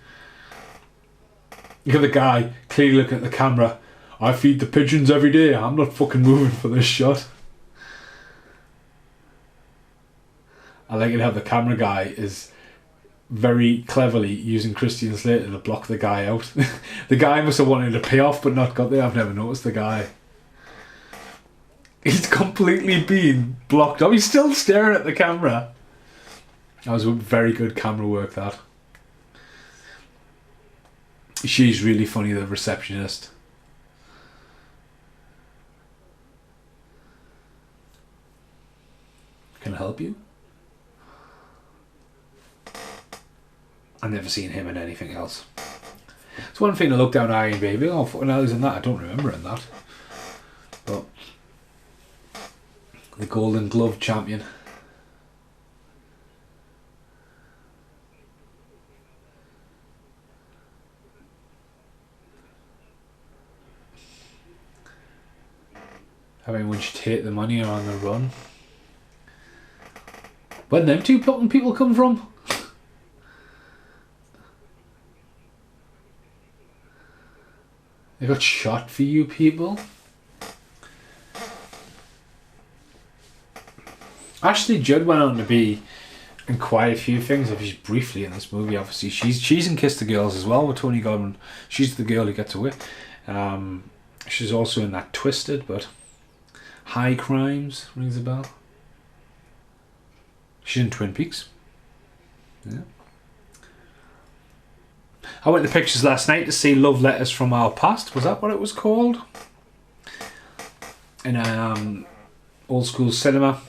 Look at the guy, clearly looking at the camera. I feed the pigeons every day. I'm not fucking moving for this shot. I like it how the camera guy is very cleverly using Christian Slater to block the guy out. The guy must have wanted to pay off but not got there. I've never noticed the guy. He's completely been blocked up. He's still staring at the camera. That was very good camera work, that. She's really funny, the receptionist. Can I help you? I've never seen him in anything else. It's one thing to look down Iron Baby. Oh, fucking hell, he's in that. I don't remember in that. But the Golden Glove champion. I mean, when you take the money on the run. Where did them two people come from? They got shot for you people. Ashley Judd went on to be in quite a few things, if she's briefly in this movie. Obviously, she's in Kiss the Girls as well with Tony Goldwyn. She's the girl who gets away. She's also in that Twisted, but High Crimes rings a bell. She's in Twin Peaks. Yeah. I went to pictures last night to see Love Letters from Our Past. Was that what it was called? In old school cinema.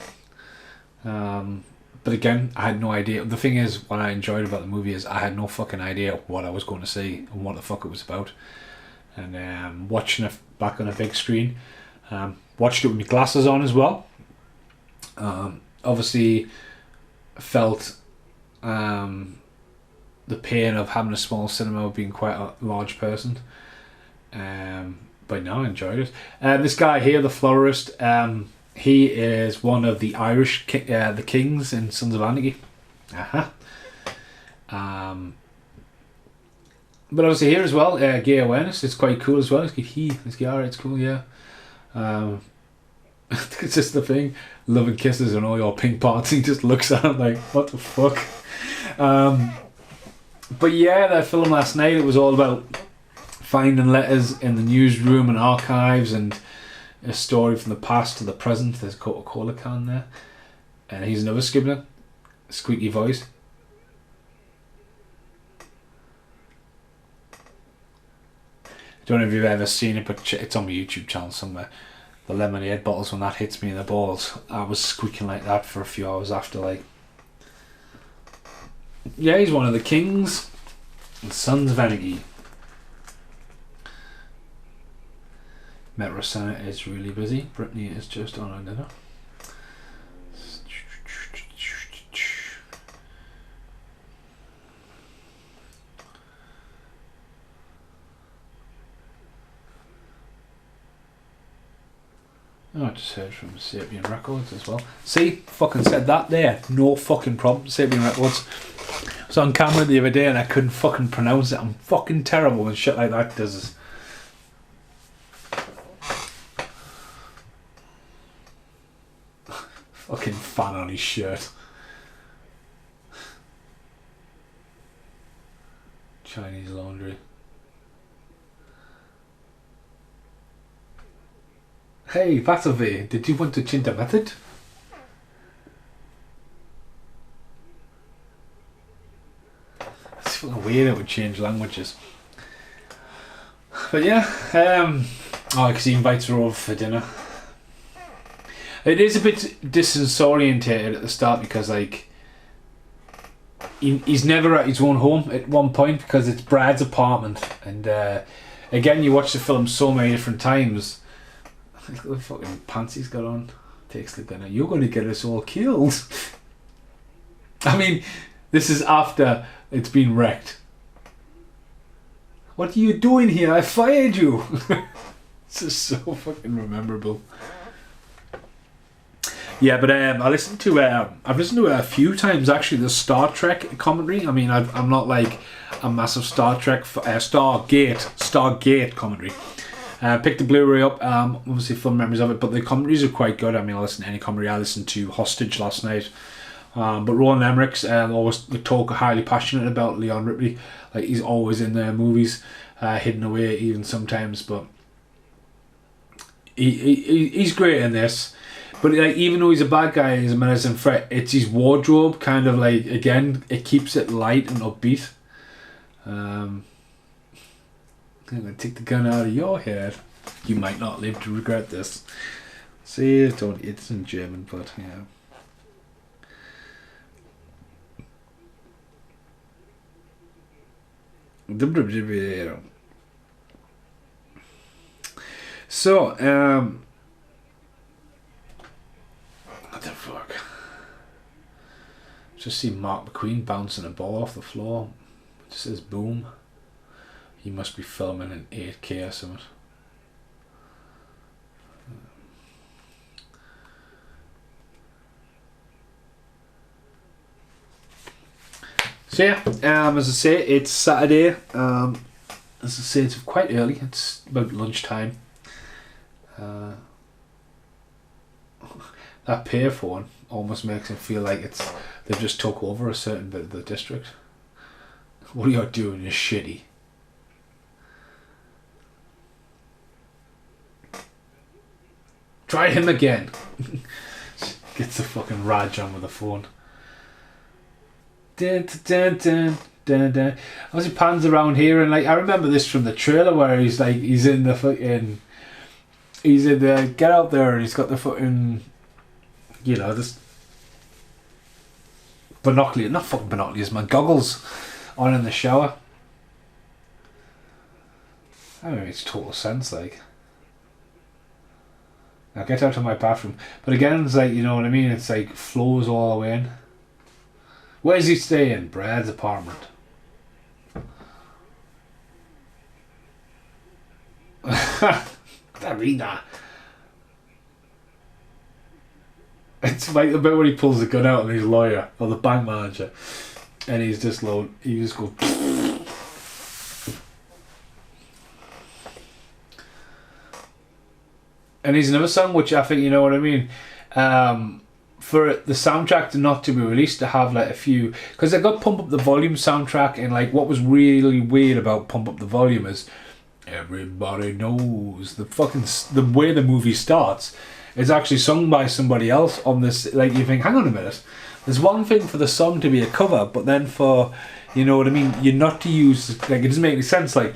But again, I had no idea. The thing is, what I enjoyed about the movie is I had no fucking idea what I was going to see and what the fuck it was about. And watching it back on a big screen, watched it with my glasses on as well. Obviously, felt the pain of having a small cinema, being quite a large person. But no, I enjoyed it. This guy here, the florist, he is one of the Irish the kings in Sons of Anarchy. But obviously here as well, gay awareness. It's quite cool as well. It's alright, it's cool, yeah. It's just the thing, loving kisses and all your pink parts. He just looks at him like, what the fuck. But yeah, that film last night, it was all about finding letters in the newsroom and archives and a story from the past to the present. There's a Coca-Cola can there. And he's another Scribbler. Squeaky voice. I don't know if you've ever seen it, but it's on my YouTube channel somewhere. The lemonade bottles, when that hits me in the balls, I was squeaking like that for a few hours after, like. Yeah, he's one of the kings and Sons of Anarchy. Metro Senate is really busy. Brittany is just on a dinner. Oh, I just heard from Sapien Records as well. See, fucking said that there. No fucking problem. Sapien Records. I was on camera the other day and I couldn't fucking pronounce it. I'm fucking terrible when shit like that does. Fucking fan on his shirt. Chinese laundry. Hey, Vasavi, did you want to change the method? It's fucking weird it would change languages. But yeah, because he invites her over for dinner. It is a bit disorientated at the start because, like, he's never at his own home at one point because it's Brad's apartment. And again, you watch the film so many different times. Look at the fucking pants he's got on. Takes the gunner. You're going to get us all killed. I mean, this is after it's been wrecked. What are you doing here? I fired you. This is so fucking memorable. Yeah, but I listened to I've listened to it a few times actually. The Star Trek commentary. I mean, I'm not like a massive Star Trek Stargate commentary. Picked the Blu-ray up. Obviously, fun memories of it, but the commentaries are quite good. I mean, I listen to any commentary. I listened to Hostage last night But Roland Emmerich's always the talk highly passionate about Leon Ripley. Like he's always in their movies, hidden away even sometimes. But he's great in this. But like even though he's a bad guy, he's a menacing threat. It's his wardrobe kind of like again it keeps it light and upbeat. I'm gonna take the gun out of your head. You might not live to regret this. See, it's in German, but yeah. So, what the fuck? Just see Mark McQueen bouncing a ball off the floor. It just says boom. He must be filming in 8K or something. So yeah, as I say, it's Saturday. As I say, it's quite early. It's about lunchtime. That payphone almost makes it feel like they've just took over a certain bit of the district. What you're doing is shitty. Try him again. Gets the fucking Raj on with the phone. Dun, dun, dun, dun, dun. As he pans around here, and like I remember this from the trailer where he's in the get out there, and he's got the fucking, this binoculars, not fucking binoculars, man, goggles on in the shower. I mean, it's total sense, like. Now get out of my bathroom. But again, it's like, you know what I mean? It's like flows all the way in. Where's he staying? Brad's apartment. I mean that. It's like the bit where he pulls the gun out and he's lawyer or the bank manager, and he's just low. He just goes. And he's another song which I think, you know what I mean. For the soundtrack to not to be released, to have like a few, because they got Pump Up the Volume soundtrack, and like what was really weird about Pump Up the Volume is everybody knows the way the movie starts is actually sung by somebody else on this. Like you think, hang on a minute, there's one thing for the song to be a cover, but then for, you know what I mean, you're not to use, like, it doesn't make any sense. Like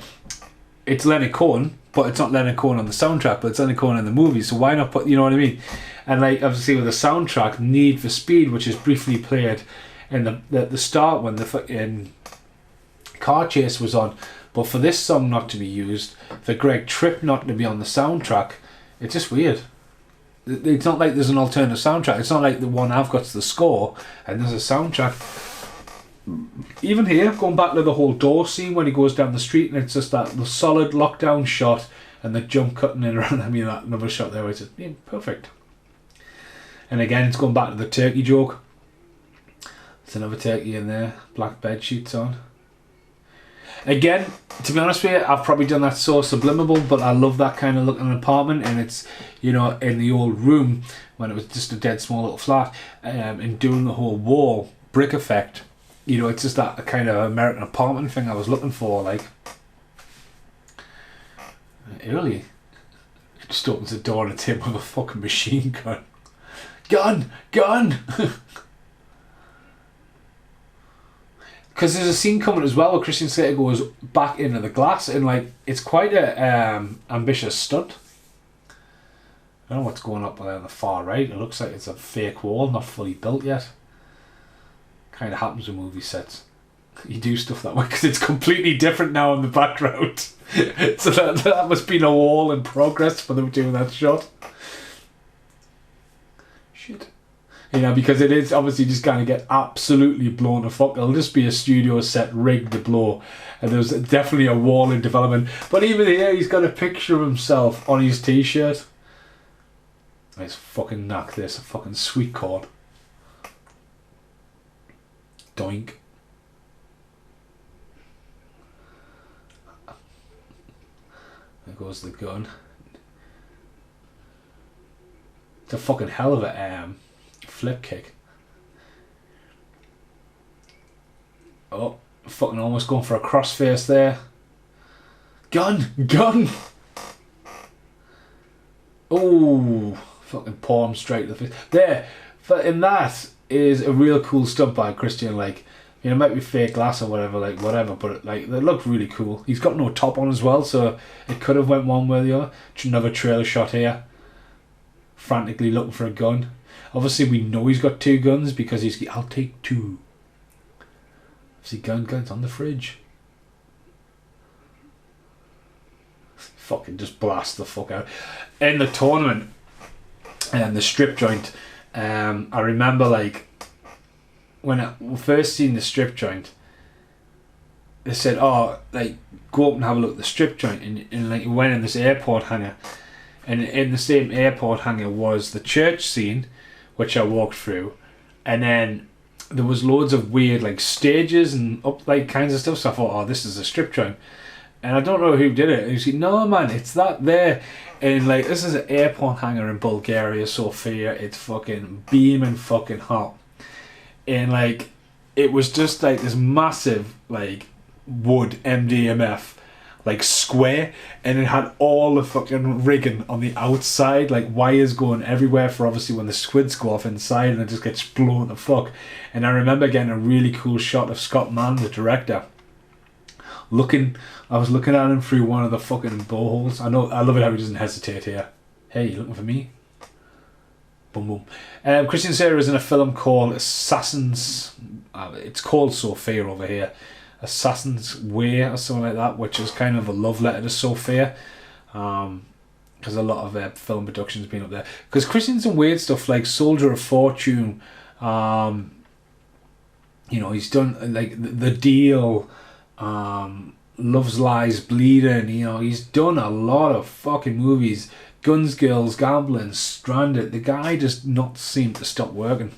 it's Leonard Cohen, but it's not Leonard Cohen on the soundtrack, but it's Leonard Cohen in the movie, so why not put, you know what I mean? And like obviously with the soundtrack, Need for Speed, which is briefly played in the start when the fucking car chase was on, but for this song not to be used, for Greg Tripp not to be on the soundtrack, it's just weird. It's not like there's an alternative soundtrack. It's not like the one I've got's the score and there's a soundtrack. Even here, going back to the whole door scene when he goes down the street, and it's just the solid lockdown shot and the jump cutting in around. I mean, that another shot there where it's just, yeah, perfect. And again, it's going back to the turkey joke. There's another turkey in there, black bed sheets on. Again, to be honest with you, I've probably done that so subliminal, but I love that kind of look in an apartment, and it's, you know, in the old room when it was just a dead small little flat, and doing the whole wall brick effect. You know, it's just that kind of American apartment thing I was looking for, like. Early. It just opens the door and it's him with a fucking machine gun. Gun! Gun! Because there's a scene coming as well where Christian Slater goes back into the glass, and like, it's quite a ambitious stunt. I don't know what's going up there on the far right. It looks like it's a fake wall, not fully built yet. Kind of happens with movie sets. You do stuff that way because it's completely different now in the background. So that must be a wall in progress for them doing that shot. Shit. You know, because it is obviously just going to get absolutely blown the fuck. It'll just be a studio set rigged to blow. And there's definitely a wall in development. But even here, he's got a picture of himself on his t-shirt. Let's fucking knock this. A fucking sweet corn. Doink. There goes the gun. It's a fucking hell of a flip kick. Fucking almost going for a crossface there. Gun! Oh, fucking palm straight to the face. There, in that is a real cool stunt by Christian. Like, you know, it might be fake glass or whatever, like whatever, but like they look really cool. He's got no top on as well, so it could have went one way or the other. Another trailer shot here. Frantically looking for a gun. Obviously, we know he's got 2 guns because I'll take 2. See, guns on the fridge. Fucking just blast the fuck out. In the tournament, and the strip joint, I remember like when I first seen the strip joint, they said, "Oh, like go up and have a look at the strip joint," and like we went in this airport hangar, and in the same airport hangar was the church scene, which I walked through, and then there was loads of weird like stages and up like kinds of stuff. So I thought, "Oh, this is a strip joint," and I don't know who did it. And he said, "No, man, it's that there." And like this is an airport hangar in Bulgaria, Sofia. It's fucking beaming fucking hot. And like it was just like this massive like wood MDMF like square, and it had all the fucking rigging on the outside, like wires going everywhere for obviously when the squids go off inside and it just gets blown to fuck. And I remember getting a really cool shot of Scott Mann, the director, I was looking at him through one of the fucking boreholes. I love it how he doesn't hesitate here. Hey, you looking for me? Boom boom. Christian Slater is in a film called Assassin's. It's called Sophia over here. Assassin's Way or something like that, which is kind of a love letter to Sophia. Because a lot of film productions been up there. Because Christian's done weird stuff like Soldier of Fortune. You know, he's done like The Deal. Love's Lies Bleeding. You know, he's done a lot of fucking movies. Guns, Girls, Gambling, Stranded. The guy just not seemed to stop working.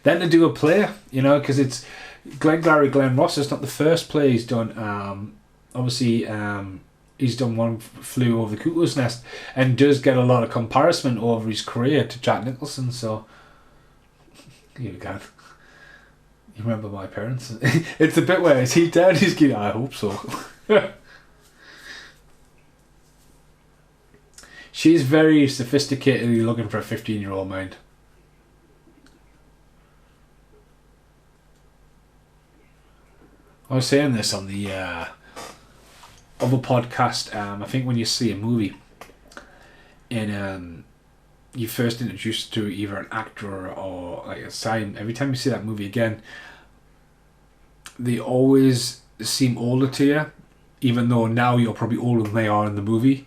Then to do a play, you know, because it's Glenn Ross is not the first play he's done. Obviously, he's done One Flew Over the Cuckoo's Nest, and does get a lot of comparison over his career to Jack Nicholson. So you can. You remember my parents? It's the bit where is he dead? He's going, I hope so. She's very sophisticatedly looking for a 15-year-old mind. I was saying this on the other podcast. I think when you see a movie and you first introduced to either an actor or like a sign, every time you see that movie again, they always seem older to you, even though now you're probably older than they are in the movie.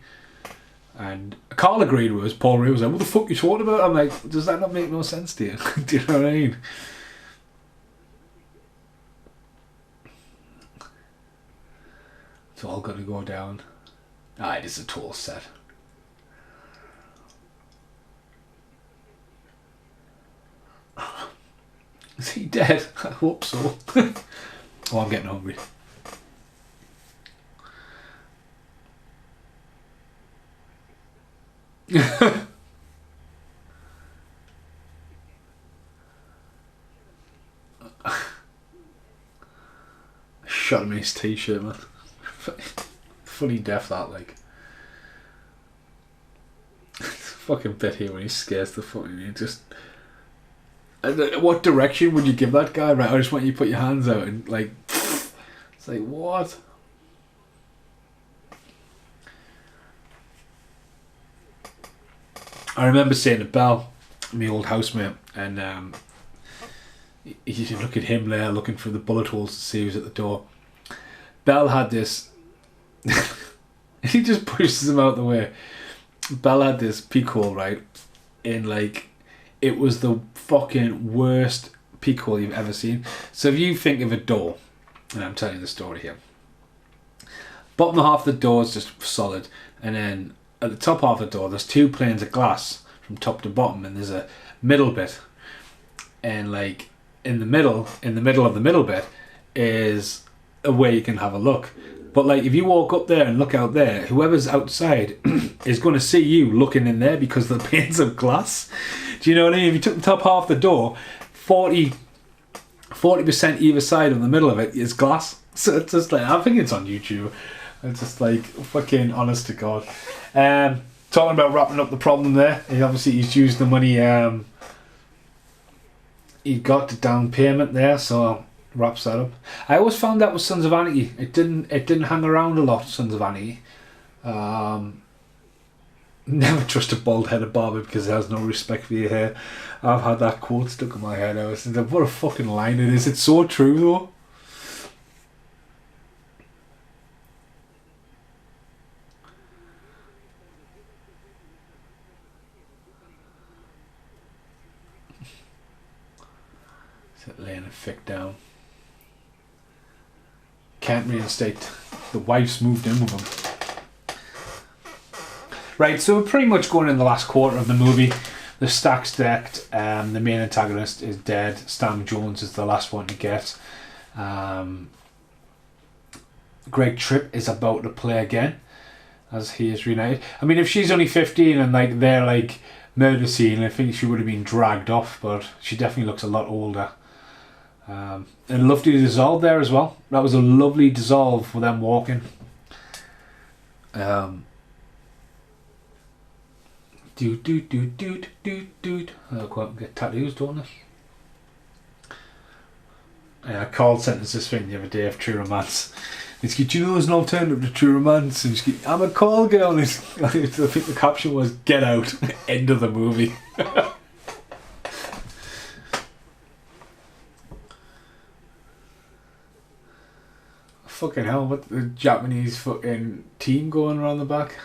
And Carl agreed with us. Paul Ray was like, "What the fuck are you talking about?" I'm like, "Does that not make no sense to you?" Do you know what I mean? It's all gonna go down. It is a total set. Is he dead? I hope so. Oh, I'm getting hungry. Shot him in his t-shirt, man. Funny death that, like. Fucking bit here when he scares the fucking. He just. What direction would you give that guy? Right, I just want you to put your hands out and like. It's like what? I remember saying to Belle, my old housemate, and you look at him there looking through the bullet holes to see who's at the door. Belle had this. He just pushes him out the way. Belle had this peek hole, right? In like, it was the fucking worst peek hole you've ever seen. So if you think of a door, and I'm telling you the story here. Bottom half of the door is just solid, and then at the top half of the door there's 2 planes of glass from top to bottom, and there's a middle bit, and like in the middle of the middle bit is a way you can have a look. But like if you walk up there and look out there, whoever's outside is going to see you looking in there because the panes of glass. Do you know what I mean? If you took the top half of the door, 40 40% either side of the middle of it is glass. So it's just like, I think it's on YouTube. It's just like, fucking honest to God. Talking about wrapping up the problem there, he's used the money, he got the down payment there, so wraps that up. I always found that with Sons of Anarchy. It didn't hang around a lot, Sons of Anarchy. Never trust a bald-headed barber because he has no respect for your hair. I've had that quote stuck in my head. I was thinking, what a fucking line it is. It's so true though. Is it laying a fic down? Can't reinstate. The wife's moved in with him. Right, so we're pretty much going in the last quarter of the movie. The stack's decked. The main antagonist is dead. Stam Jones is the last one to get. Greg Tripp is about to play again as he is reunited. I mean, if she's only 15 and like they're like murder scene, I think she would have been dragged off, but she definitely looks a lot older. And lovely dissolve there as well. That was a lovely dissolve for them walking. They'll go out and get tattoos, don't they? I called sentence this thing the other day of True Romance. It's do you know there's an alternative to True Romance? And she's I'm a call girl. I think the caption was "Get out." End of the movie. Fucking hell! What the Japanese fucking team going around the back?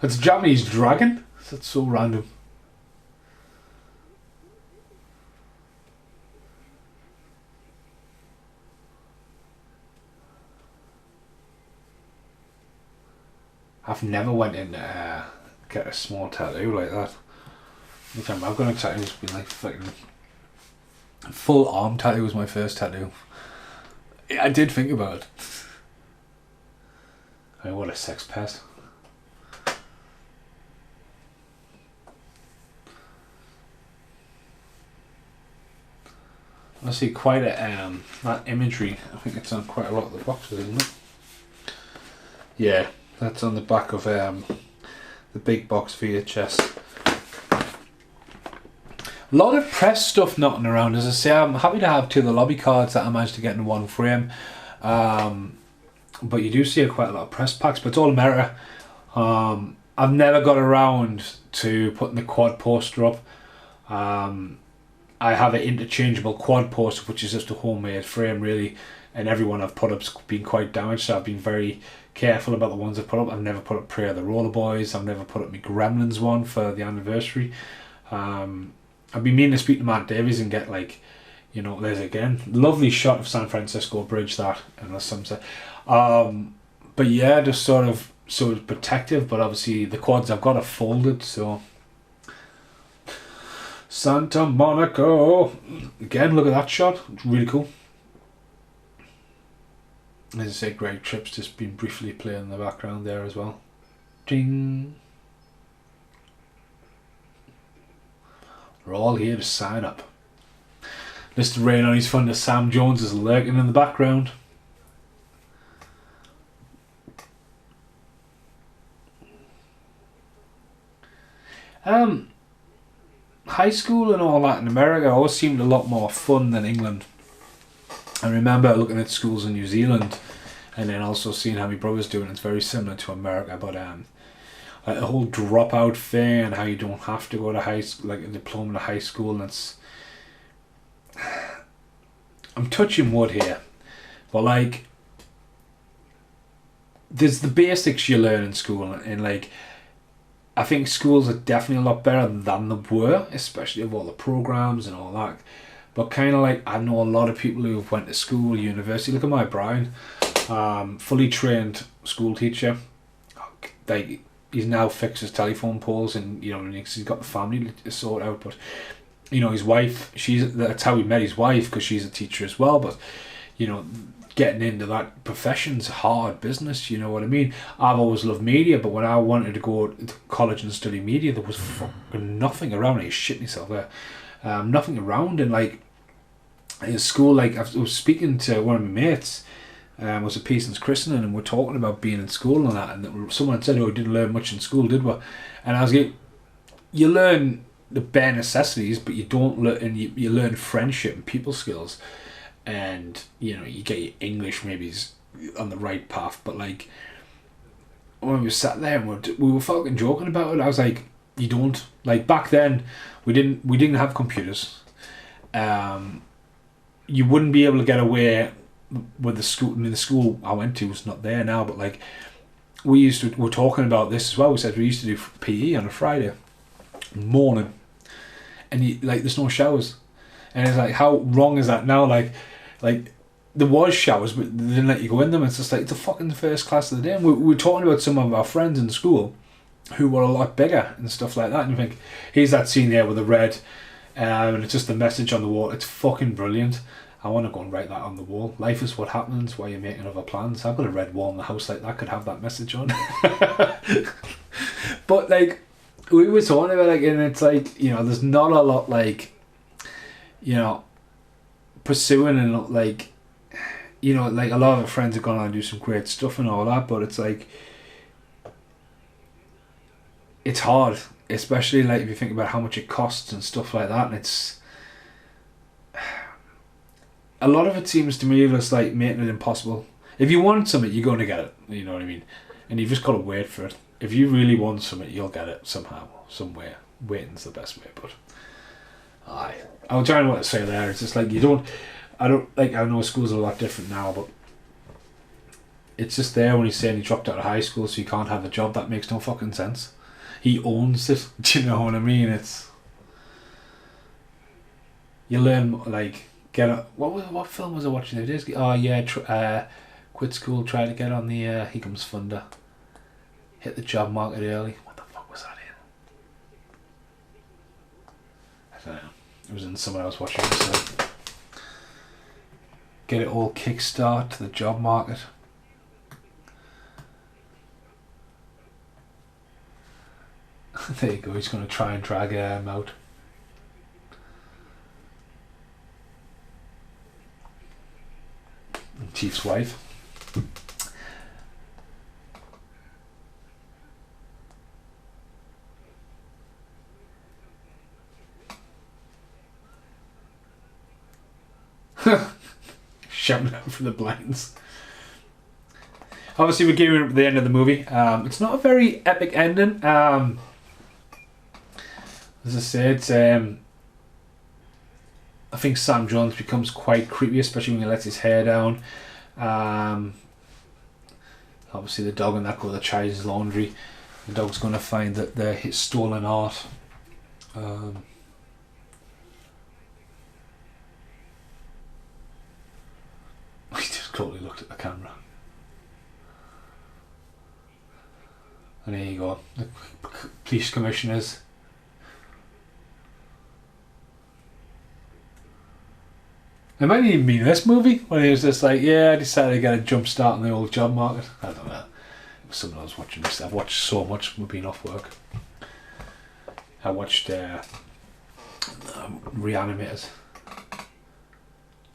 It's a Japanese dragon? That's so random. I've never went in get a small tattoo like that. Every time I've got a tattoo, it's been like fucking full arm tattoo was my first tattoo. I did think about it. I mean, what a sex pest. I see quite a that imagery. I think it's on quite a lot of the boxes, isn't it? Yeah, that's on the back of the big box VHS. A lot of press stuff knocking around. As I say, I'm happy to have two of the lobby cards that I managed to get in one frame. But you do see quite a lot of press packs, but it's all America. I've never got around to putting the quad poster up. I have an interchangeable quad poster, which is just a homemade frame, really, and everyone I've put up's been quite damaged, so I've been very careful about the ones I've put up. I've never put up Prayer of the Roller Boys. I've never put up my Gremlins one for the anniversary. I've been meaning to speak to Matt Davies and get, like, you know, there's again, lovely shot of San Francisco Bridge, that, and the sunset. But yeah, just sort of protective, but obviously the quads I've got are folded, so... Santa Monica. Again, look at that shot. It's really cool. As I say, Greg Tripp's just been briefly playing in the background there as well. Ding. We're all here to sign up. Mr. Rain on his thunder, Sam Jones is lurking in the background. High school and all that in America always seemed a lot more fun than England. I remember looking at schools in New Zealand and then also seeing how my brother's doing. It's very similar to America, but like the whole dropout thing and how you don't have to go to high school, like a diploma to high school, and it's... I'm touching wood here, but like there's the basics you learn in school, and like I think schools are definitely a lot better than they were, especially with all the programs and all that. But kind of like, I know a lot of people who went to school, university. Look at my Brian, fully trained school teacher. Like, he's now fixed his telephone poles, and you know, he's got the family to sort out. But you know, his wife, that's how we met his wife, because she's a teacher as well. But you know, getting into that profession's hard business, you know what I mean? I've always loved media, but when I wanted to go to college and study media, there was fucking nothing around. I shit myself there. Nothing around, and like in school, like I was speaking to one of my mates, was a Peason's christening, and we're talking about being in school and that, and someone said, "Oh, we didn't learn much in school, did we?" And I was like, "You learn the bare necessities, but you don't learn, and you learn friendship and people skills, and you know, you get your English maybe on the right path, but like." When we sat there and we were fucking joking about it, I was like, "You don't, like, back then we didn't have computers. You wouldn't be able to get away with the school. I mean, the school I went to was not there now, but like we were talking about this as well. We said we used to do PE on a Friday morning, and there's no showers, and it's like, how wrong is that now? Like there was showers, but they didn't let you go in them. It's just like the fucking first class of the day. And we were talking about some of our friends in school who were a lot bigger and stuff like that. And you think, here's that scene there with the red, and it's just the message on the wall. It's fucking brilliant. I want to go and write that on the wall. Life is what happens while you're making other plans. I've got a red wall in the house like that could have that message on. But like we were talking about, like, and it's like, you know, there's not a lot, like, you know, pursuing, and like, you know, like a lot of our friends are going on and do some great stuff and all that, but it's like, it's hard, especially like if you think about how much it costs and stuff like that, and it's, a lot of it seems to me just like making it impossible. If you want something, you're going to get it, you know what I mean, and you've just got to wait for it. If you really want something, you'll get it somehow, somewhere. Waiting's the best way, but I was trying to say there, it's just like I know schools are a lot different now, but it's just there when he's saying he dropped out of high school so he can't have a job. That makes no fucking sense. He owns it. Do you know what I mean? It's, you learn, like, what film was I watching the other day? Oh yeah, quit school, try to get on the Here Comes Thunder. Hit the job market early. What the fuck was that in? I don't know. It was in someone else watching this. Get it all kickstart to the job market. There you go, he's going to try and drag him out. And Chief's wife. Shouting out from the blinds. Obviously, we're gearing up to the end of the movie. It's not a very epic ending. As I said, it's, I think Sam Jones becomes quite creepy, especially when he lets his hair down. Obviously, the dog and that go to the child's laundry. The dog's going to find that his stolen art. He just totally looked at the camera. And there you go, the police commissioners. It might even be this movie when he was just like, yeah, I decided to get a jump start on the old job market. I don't know. It was something I was watching. I've watched so much with being off work. I watched Reanimators.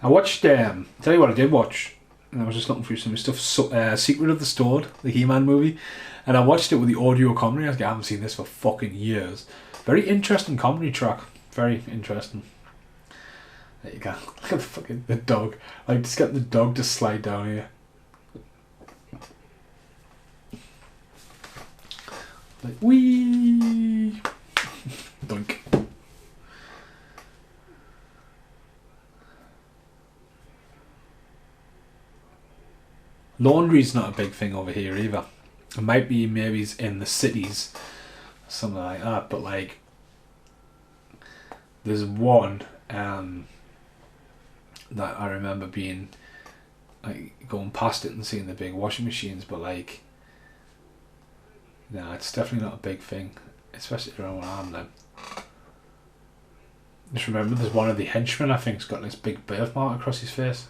I watched, tell you what I did watch, and I was just looking through some stuff, Secret of the Stored, the He-Man movie, and I watched it with the audio commentary. I was like, I haven't seen this for fucking years. Very interesting comedy track. Very interesting. There you go. Look at the dog. Like, just get the dog to slide down here. Like, wee. Dunk. Laundry's not a big thing over here either. It might be maybe in the cities, something like that. But like, there's one that I remember being like going past it and seeing the big washing machines. But like, no, it's definitely not a big thing, especially around where I'm now. Just remember, there's one of the henchmen I think's got this big birthmark across his face.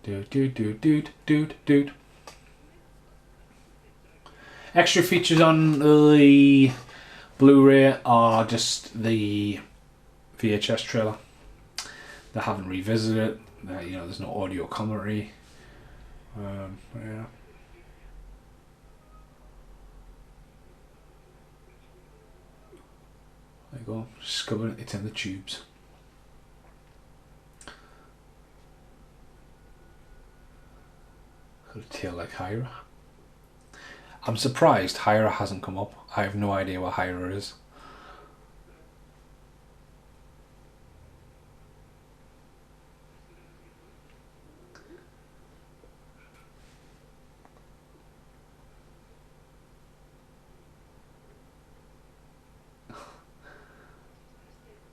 Dude. Extra features on the Blu-ray are just the VHS trailer. They haven't revisited it. There's no audio commentary. Yeah. There you go. Discover it's in the tubes. Got a tail like Hyra. I'm surprised Hyra hasn't come up. I have no idea what Hyra is.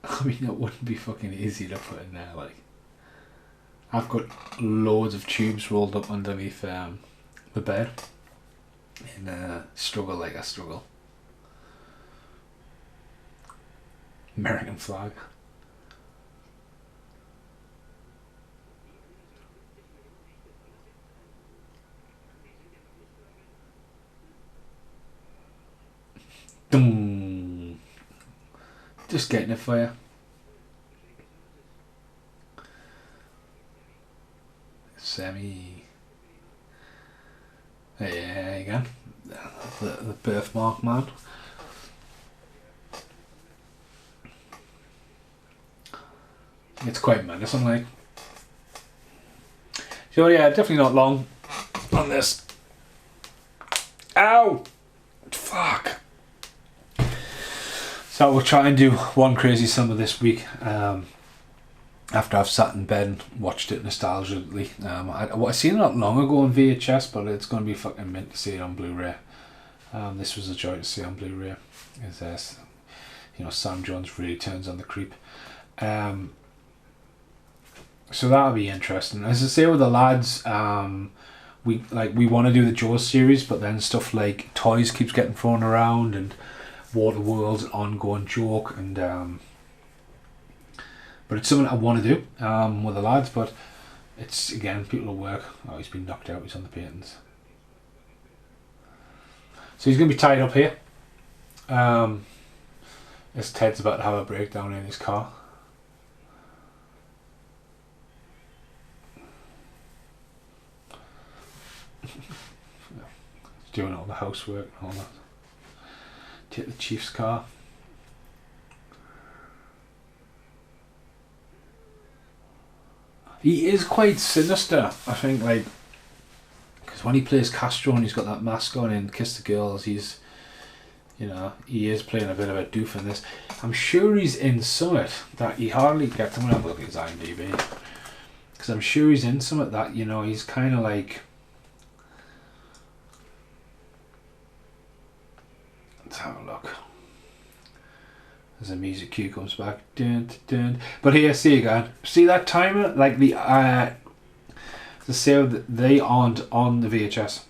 I mean, it wouldn't be fucking easy to put in there. Like, I've got loads of tubes rolled up underneath the bed. And struggle like I struggle. American flag. Dum. Just getting it for you. Semi. Yeah, again. The birthmark man. It's quite menacing, like. So yeah, definitely not long on this. Ow! Fuck. So we'll try and do one crazy summer this week. After I've sat in bed and watched it nostalgically. I seen it not long ago on VHS, but it's going to be fucking mint to see it on Blu-ray. This was a joy to see on Blu-ray. Sam Jones really turns on the creep. So that'll be interesting. As I say with the lads, we want to do the Jaws series, but then stuff like toys keeps getting thrown around, and Waterworld's an ongoing joke, and but it's something I want to do with the lads. But it's again, people at work. Oh, he's been knocked out. He's on the paintings. So he's going to be tied up here. As Ted's about to have a breakdown in his car. Doing all the housework and all that. Take the chief's car. He is quite sinister, I think, like, because when he plays Castro and he's got that mask on and Kiss the Girls, he's, he is playing a bit of a doof in this. I'm sure he's in Summit that he hardly gets. I'm going to have a look at his IMDb, because I'm sure he's in Summit that, he's kind of like, let's have a look. As the music cue comes back, dun, dun. But here, see again. See that timer? Like the sale that they aren't on the VHS.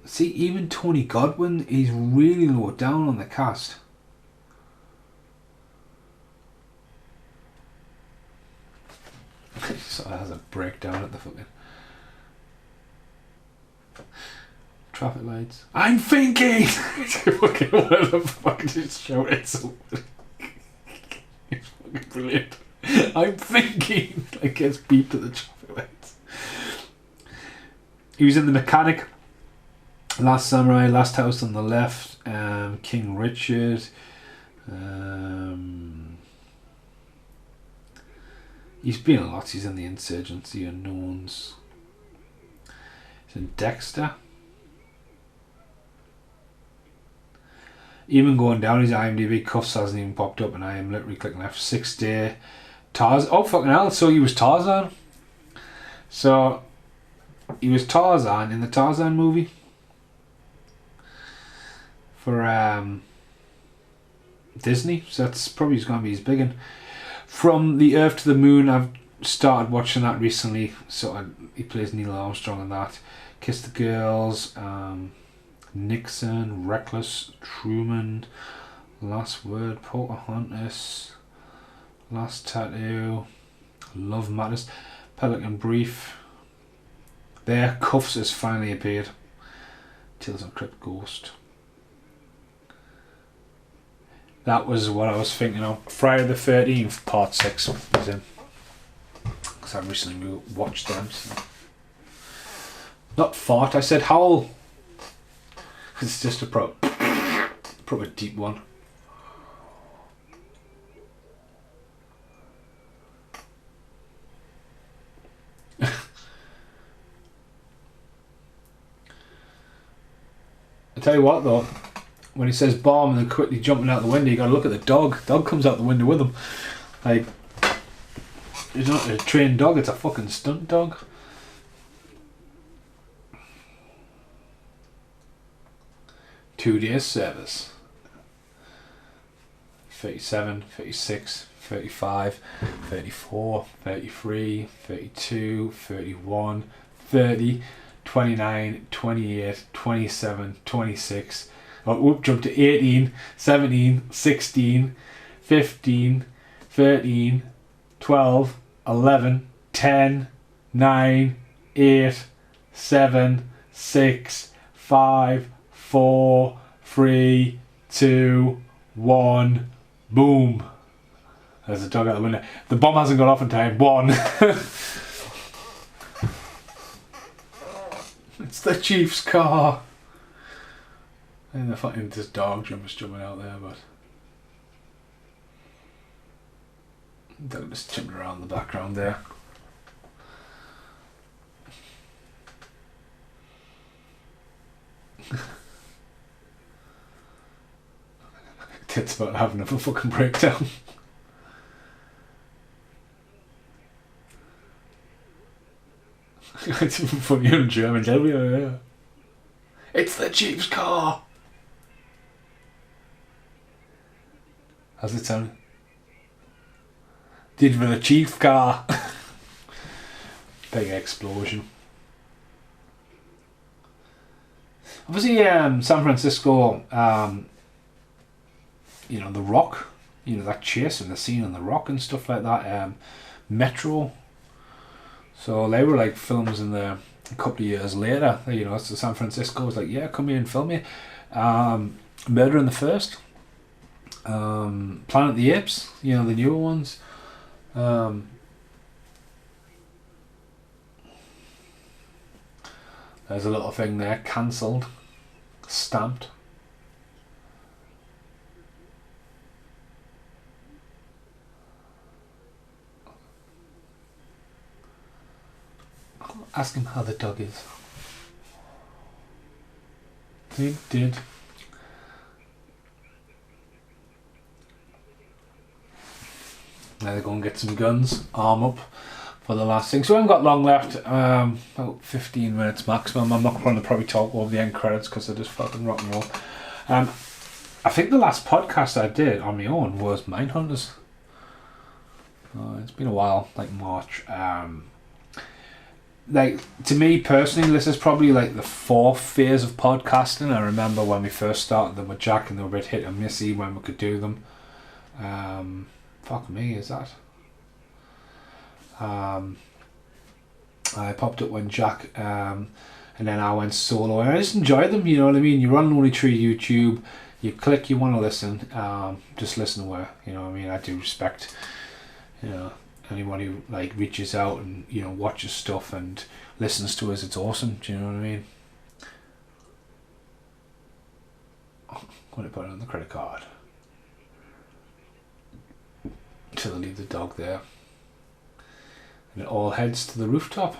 See, even Tony Godwin, he's really low down on the cast. He sort of has a breakdown at the fucking traffic lights. I'm thinking! Fucking what the fuck just shouted so it's fucking brilliant. I'm thinking! Like gets beeped at the traffic lights. He was in The Mechanic, Last Samurai, Last House on the Left, King Richard. He's been a lot. He's in The Insurgency, Unknowns. He's in Dexter. Even going down his IMDb, Kuffs hasn't even popped up, and I am literally clicking left. 6 Day, Tarzan. Oh fucking hell! So he was Tarzan. So he was Tarzan in the Tarzan movie for Disney. So that's probably going to be his big one. From the Earth to the Moon, I've started watching that recently. So he plays Neil Armstrong in that. Kiss the Girls. Nixon, Reckless, Truman, Last Word, Pocahontas, Last Tattoo, Love Matters, Pelican Brief, There, Kuffs has finally appeared. Tales of Crypt Ghost. That was what I was thinking of. Friday the 13th, part 6 was in. Because I recently watched them. So. Not fart, I said howl. It's just a proper deep one. I tell you what though, when he says bomb and then quickly jumping out the window, you gotta look at the dog. Dog comes out the window with him. Like, it's not a trained dog, it's a fucking stunt dog. Two-day service. 37, 36, 35, 34, 33, 32, 31, 30, 29, 28, 27, 26. Oh, whoop, jump to 18, 17, 16, 15, 13, 12, 11, 10, 9, 8, 7, 6, 5, 4, 3, 2, 1. Boom. There's a dog out the window. The bomb hasn't gone off in time. 1. It's the Chief's car. And the fucking this dog jumping out there, but dog just jumping around in the background there. It's about having a fucking breakdown. It's even funnier in German. Yeah. It's the Chief's car. How's it sound? Did with a Chief's car. Big explosion. Obviously, San Francisco. The Rock. That chase and the scene on the Rock and stuff like that. Metro. So they were like films in the a couple of years later. So San Francisco was like, yeah, come here and film me. Murder in the First. Planet of the Apes. The newer ones. There's a little thing there. Cancelled. Stamped. Ask him how the dog is. He did. Now they go and get some guns, arm up for the last thing. So we haven't got long left, about 15 minutes maximum. I'm not going to probably talk over the end credits because they're just fucking rock and roll. I think the last podcast I did on my own was Mindhunters. It's been a while, like March. To me personally, this is probably like the 4th phase of podcasting. I remember when we first started them with Jack and they were a bit hit and missy when we could do them. Fuck me, is that? I popped up when Jack, and then I went solo, and I just enjoyed them. You know what I mean? You're on Lonely Tree YouTube. You click, you want to listen. Just listen where. You know what I mean? I do respect. Anyone who like reaches out and watches stuff and listens to us, it's awesome. Do you know what I mean? I'm going to put it on the credit card. So they'll leave the dog there. And it all heads to the rooftop.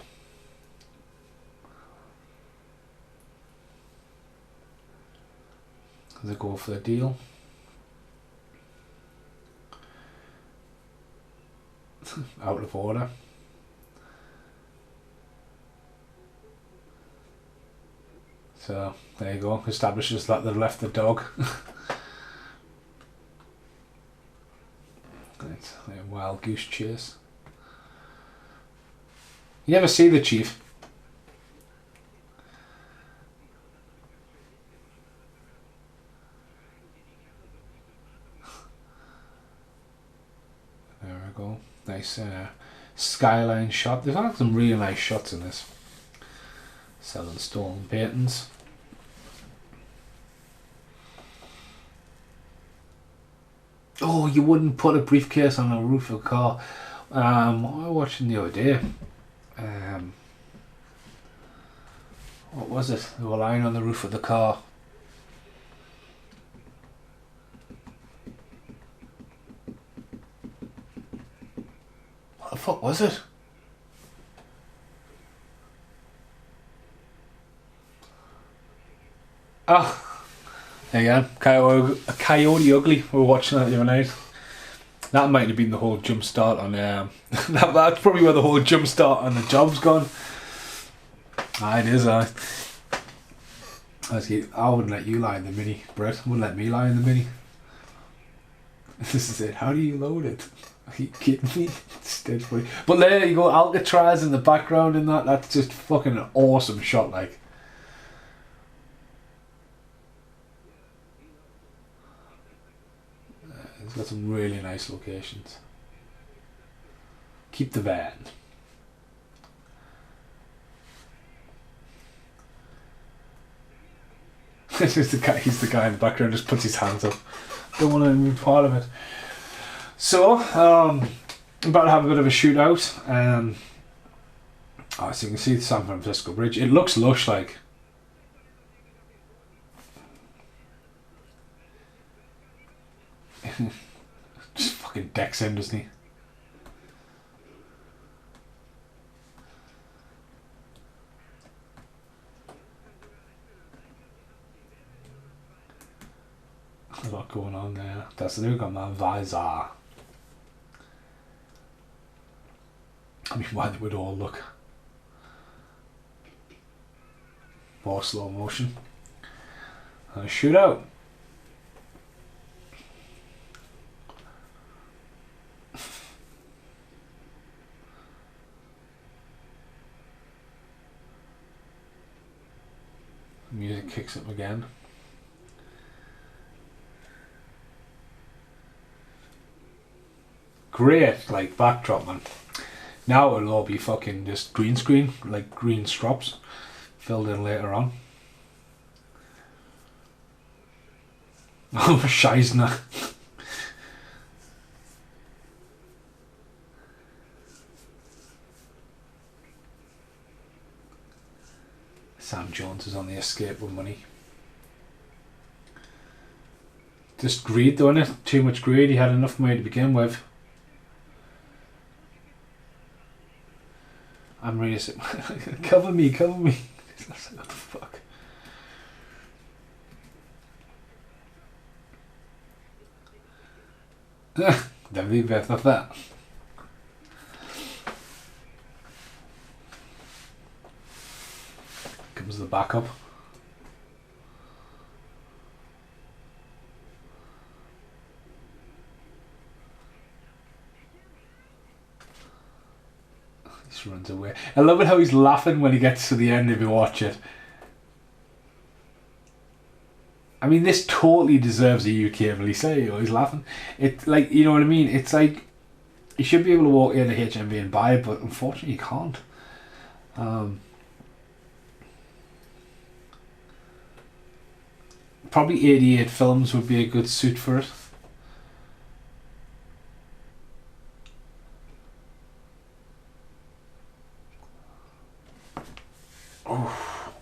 They go for the deal. Out of order. So there you go. Establishes that they've left the dog. It's a wild goose chase. You never see the chief. There we go. Nice skyline shot. They've had some really nice shots in this. Selling stolen paintings. Oh, you wouldn't put a briefcase on the roof of a car. What was I watching the other day? What was it? They were lying on the roof of the car. What the fuck was it? Ah, there you go. Coyote Ugly. We were watching that the other night. That might have been the whole jump start on. That's probably where the whole jump start on the job's gone. It is. I wouldn't let you lie in the Mini, Brett. Wouldn't let me lie in the Mini. This is it. How do you load it? Are you kidding me? It's dead funny. But there you go. Alcatraz in the background and that. That's just fucking an awesome shot. Like. It's got some really nice locations. Keep the van. This is the guy. He's the guy in the background. Just puts his hands up. Don't want to be part of it. So, I'm about to have a bit of a shootout. So you can see the San Francisco Bridge. It looks lush, like. Just fucking decks him, doesn't he? A lot going on there. That's the new got my visor. I mean, why they would all look more slow motion. And a shootout. Music kicks up again. Great, like, backdrop, man. Now it'll all be fucking just green screen, like green strops, filled in later on. Oh, Scheisner. Sam Jones is on the escape with money. Just greed, though, innit? Too much greed. He had enough money to begin with. I'm really sick. Cover me. What the fuck? Never be better than that. Comes the backup. He runs away. I love it how he's laughing when he gets to the end if you watch it. I mean, this totally deserves a UK release. He's laughing. It's like, you know what I mean? It's like, you should be able to walk into HMV and buy it, but unfortunately you can't. Probably 88 films would be a good suit for it.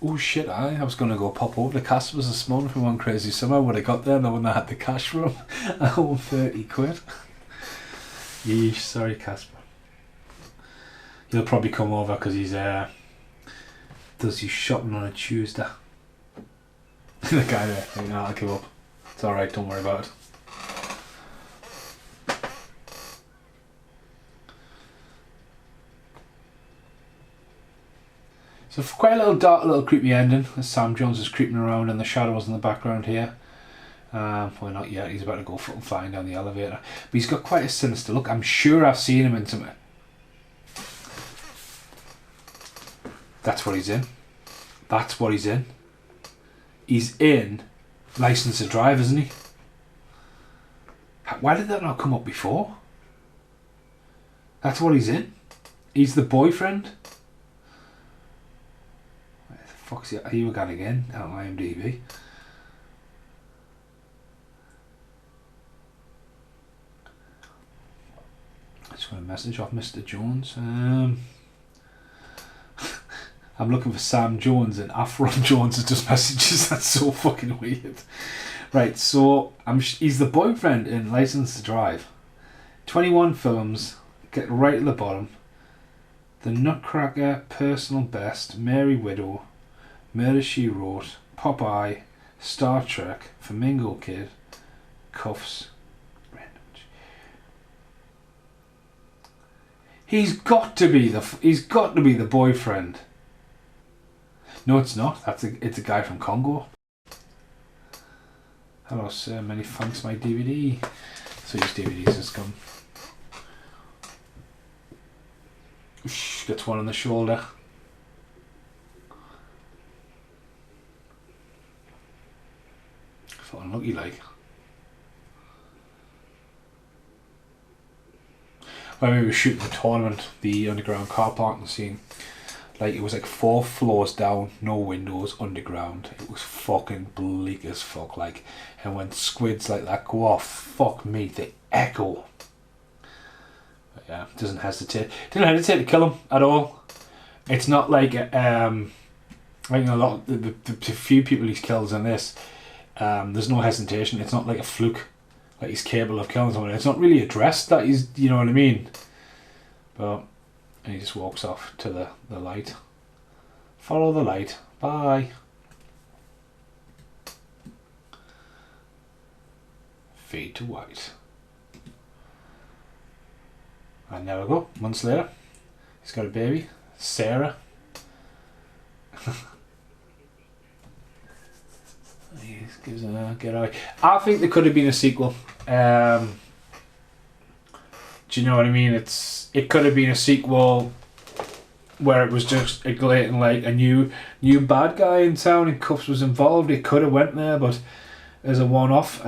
Oh shit, I was going to go pop over to Casper's this morning for one crazy summer. When I got there, no one had the cash for him. I owe 30 quid. Yeesh, sorry Casper. He'll probably come over because he's does his shopping on a Tuesday. The guy there, I'll give up. It's alright, don't worry about it. So quite a little dark, little creepy ending as Sam Jones is creeping around in the shadows in the background here. Well, not yet, he's about to go flying down the elevator. But he's got quite a sinister look. I'm sure I've seen him in something. That's what he's in. That's what he's in. He's in License to Drive, isn't he? Why did that not come up before? That's what he's in. He's the boyfriend. Where the Fuck's it, here we got again on IMDb. I just got a message off Mr. Jones. I'm looking for Sam Jones and Afron Jones has just messages. That's so fucking weird. Right, so he's the boyfriend in License to Drive. 21 films. Get right at the bottom. The Nutcracker, Personal Best, Mary Widow, Murder She Wrote, Popeye, Star Trek, Flamingo Kid, Kuffs. He's got to be the boyfriend. No, it's not. It's a guy from Congo. Hello, sir. Many thanks, my DVD. So his DVDs has come. Gets one on the shoulder. Thought unlucky like. When we were shooting the tournament, the underground car parking scene, like it was like 4 floors down, no windows, underground. It was fucking bleak as fuck, like. And when squids like that go off, fuck me, they echo. But yeah, didn't hesitate to kill him at all. It's not like I think a lot the few people he's killed in this, there's no hesitation. It's not like a fluke, like he's capable of killing someone. It's not really addressed that he's, you know what I mean. But and he just walks off to the light. Follow the light. Bye. Fade to white. And there we go. Months later, he's got a baby, Sarah. He gives a get away. I think there could have been a sequel. Do you know what I mean? It could have been a sequel where it was just igniting like a new bad guy in town and Kuffs was involved. It could have went there, but as a one-off,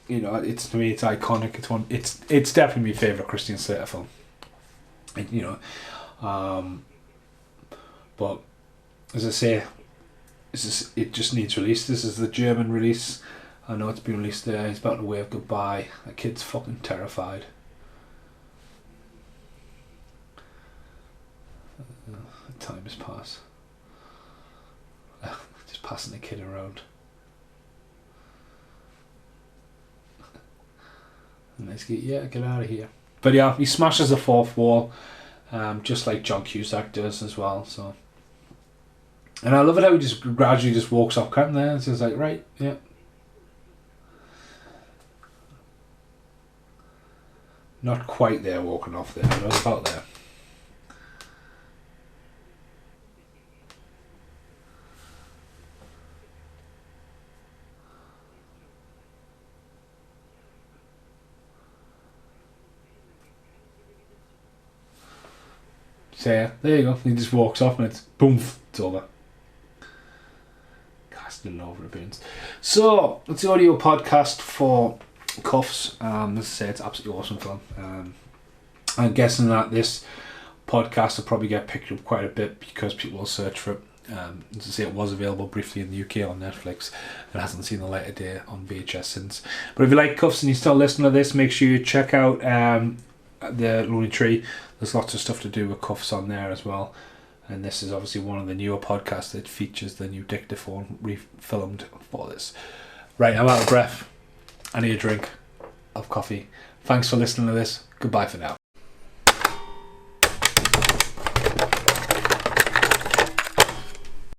you know, to me it's iconic. It's definitely my favourite Christian Slater film. And, you know, but as I say, it just needs release. This is the German release. I know it's been released there. He's about to wave goodbye. The kid's fucking terrified. Time has passed. Just passing the kid around. And let's get out of here. But yeah, he smashes the fourth wall, just like John Cusack does as well. So, and I love it how he just gradually just walks off camera there. It's just like, right, yeah. Not quite there, walking off there, but I was about there. So yeah, there you go. He just walks off and it's boom, it's over. Casting over appearance. So it's the audio podcast for Kuffs. As I say, it's an absolutely awesome film. I'm guessing that this podcast will probably get picked up quite a bit because people will search for it. As I say, it was available briefly in the UK on Netflix. It hasn't seen the light of day on VHS since. But if you like Kuffs and you still listen to this, make sure you check out the Lonely Tree. There's lots of stuff to do with Kuffs on there as well. And this is obviously one of the newer podcasts that features the new dictaphone refilmed for this. Right, I'm out of breath. I need a drink of coffee. Thanks for listening to this. Goodbye for now.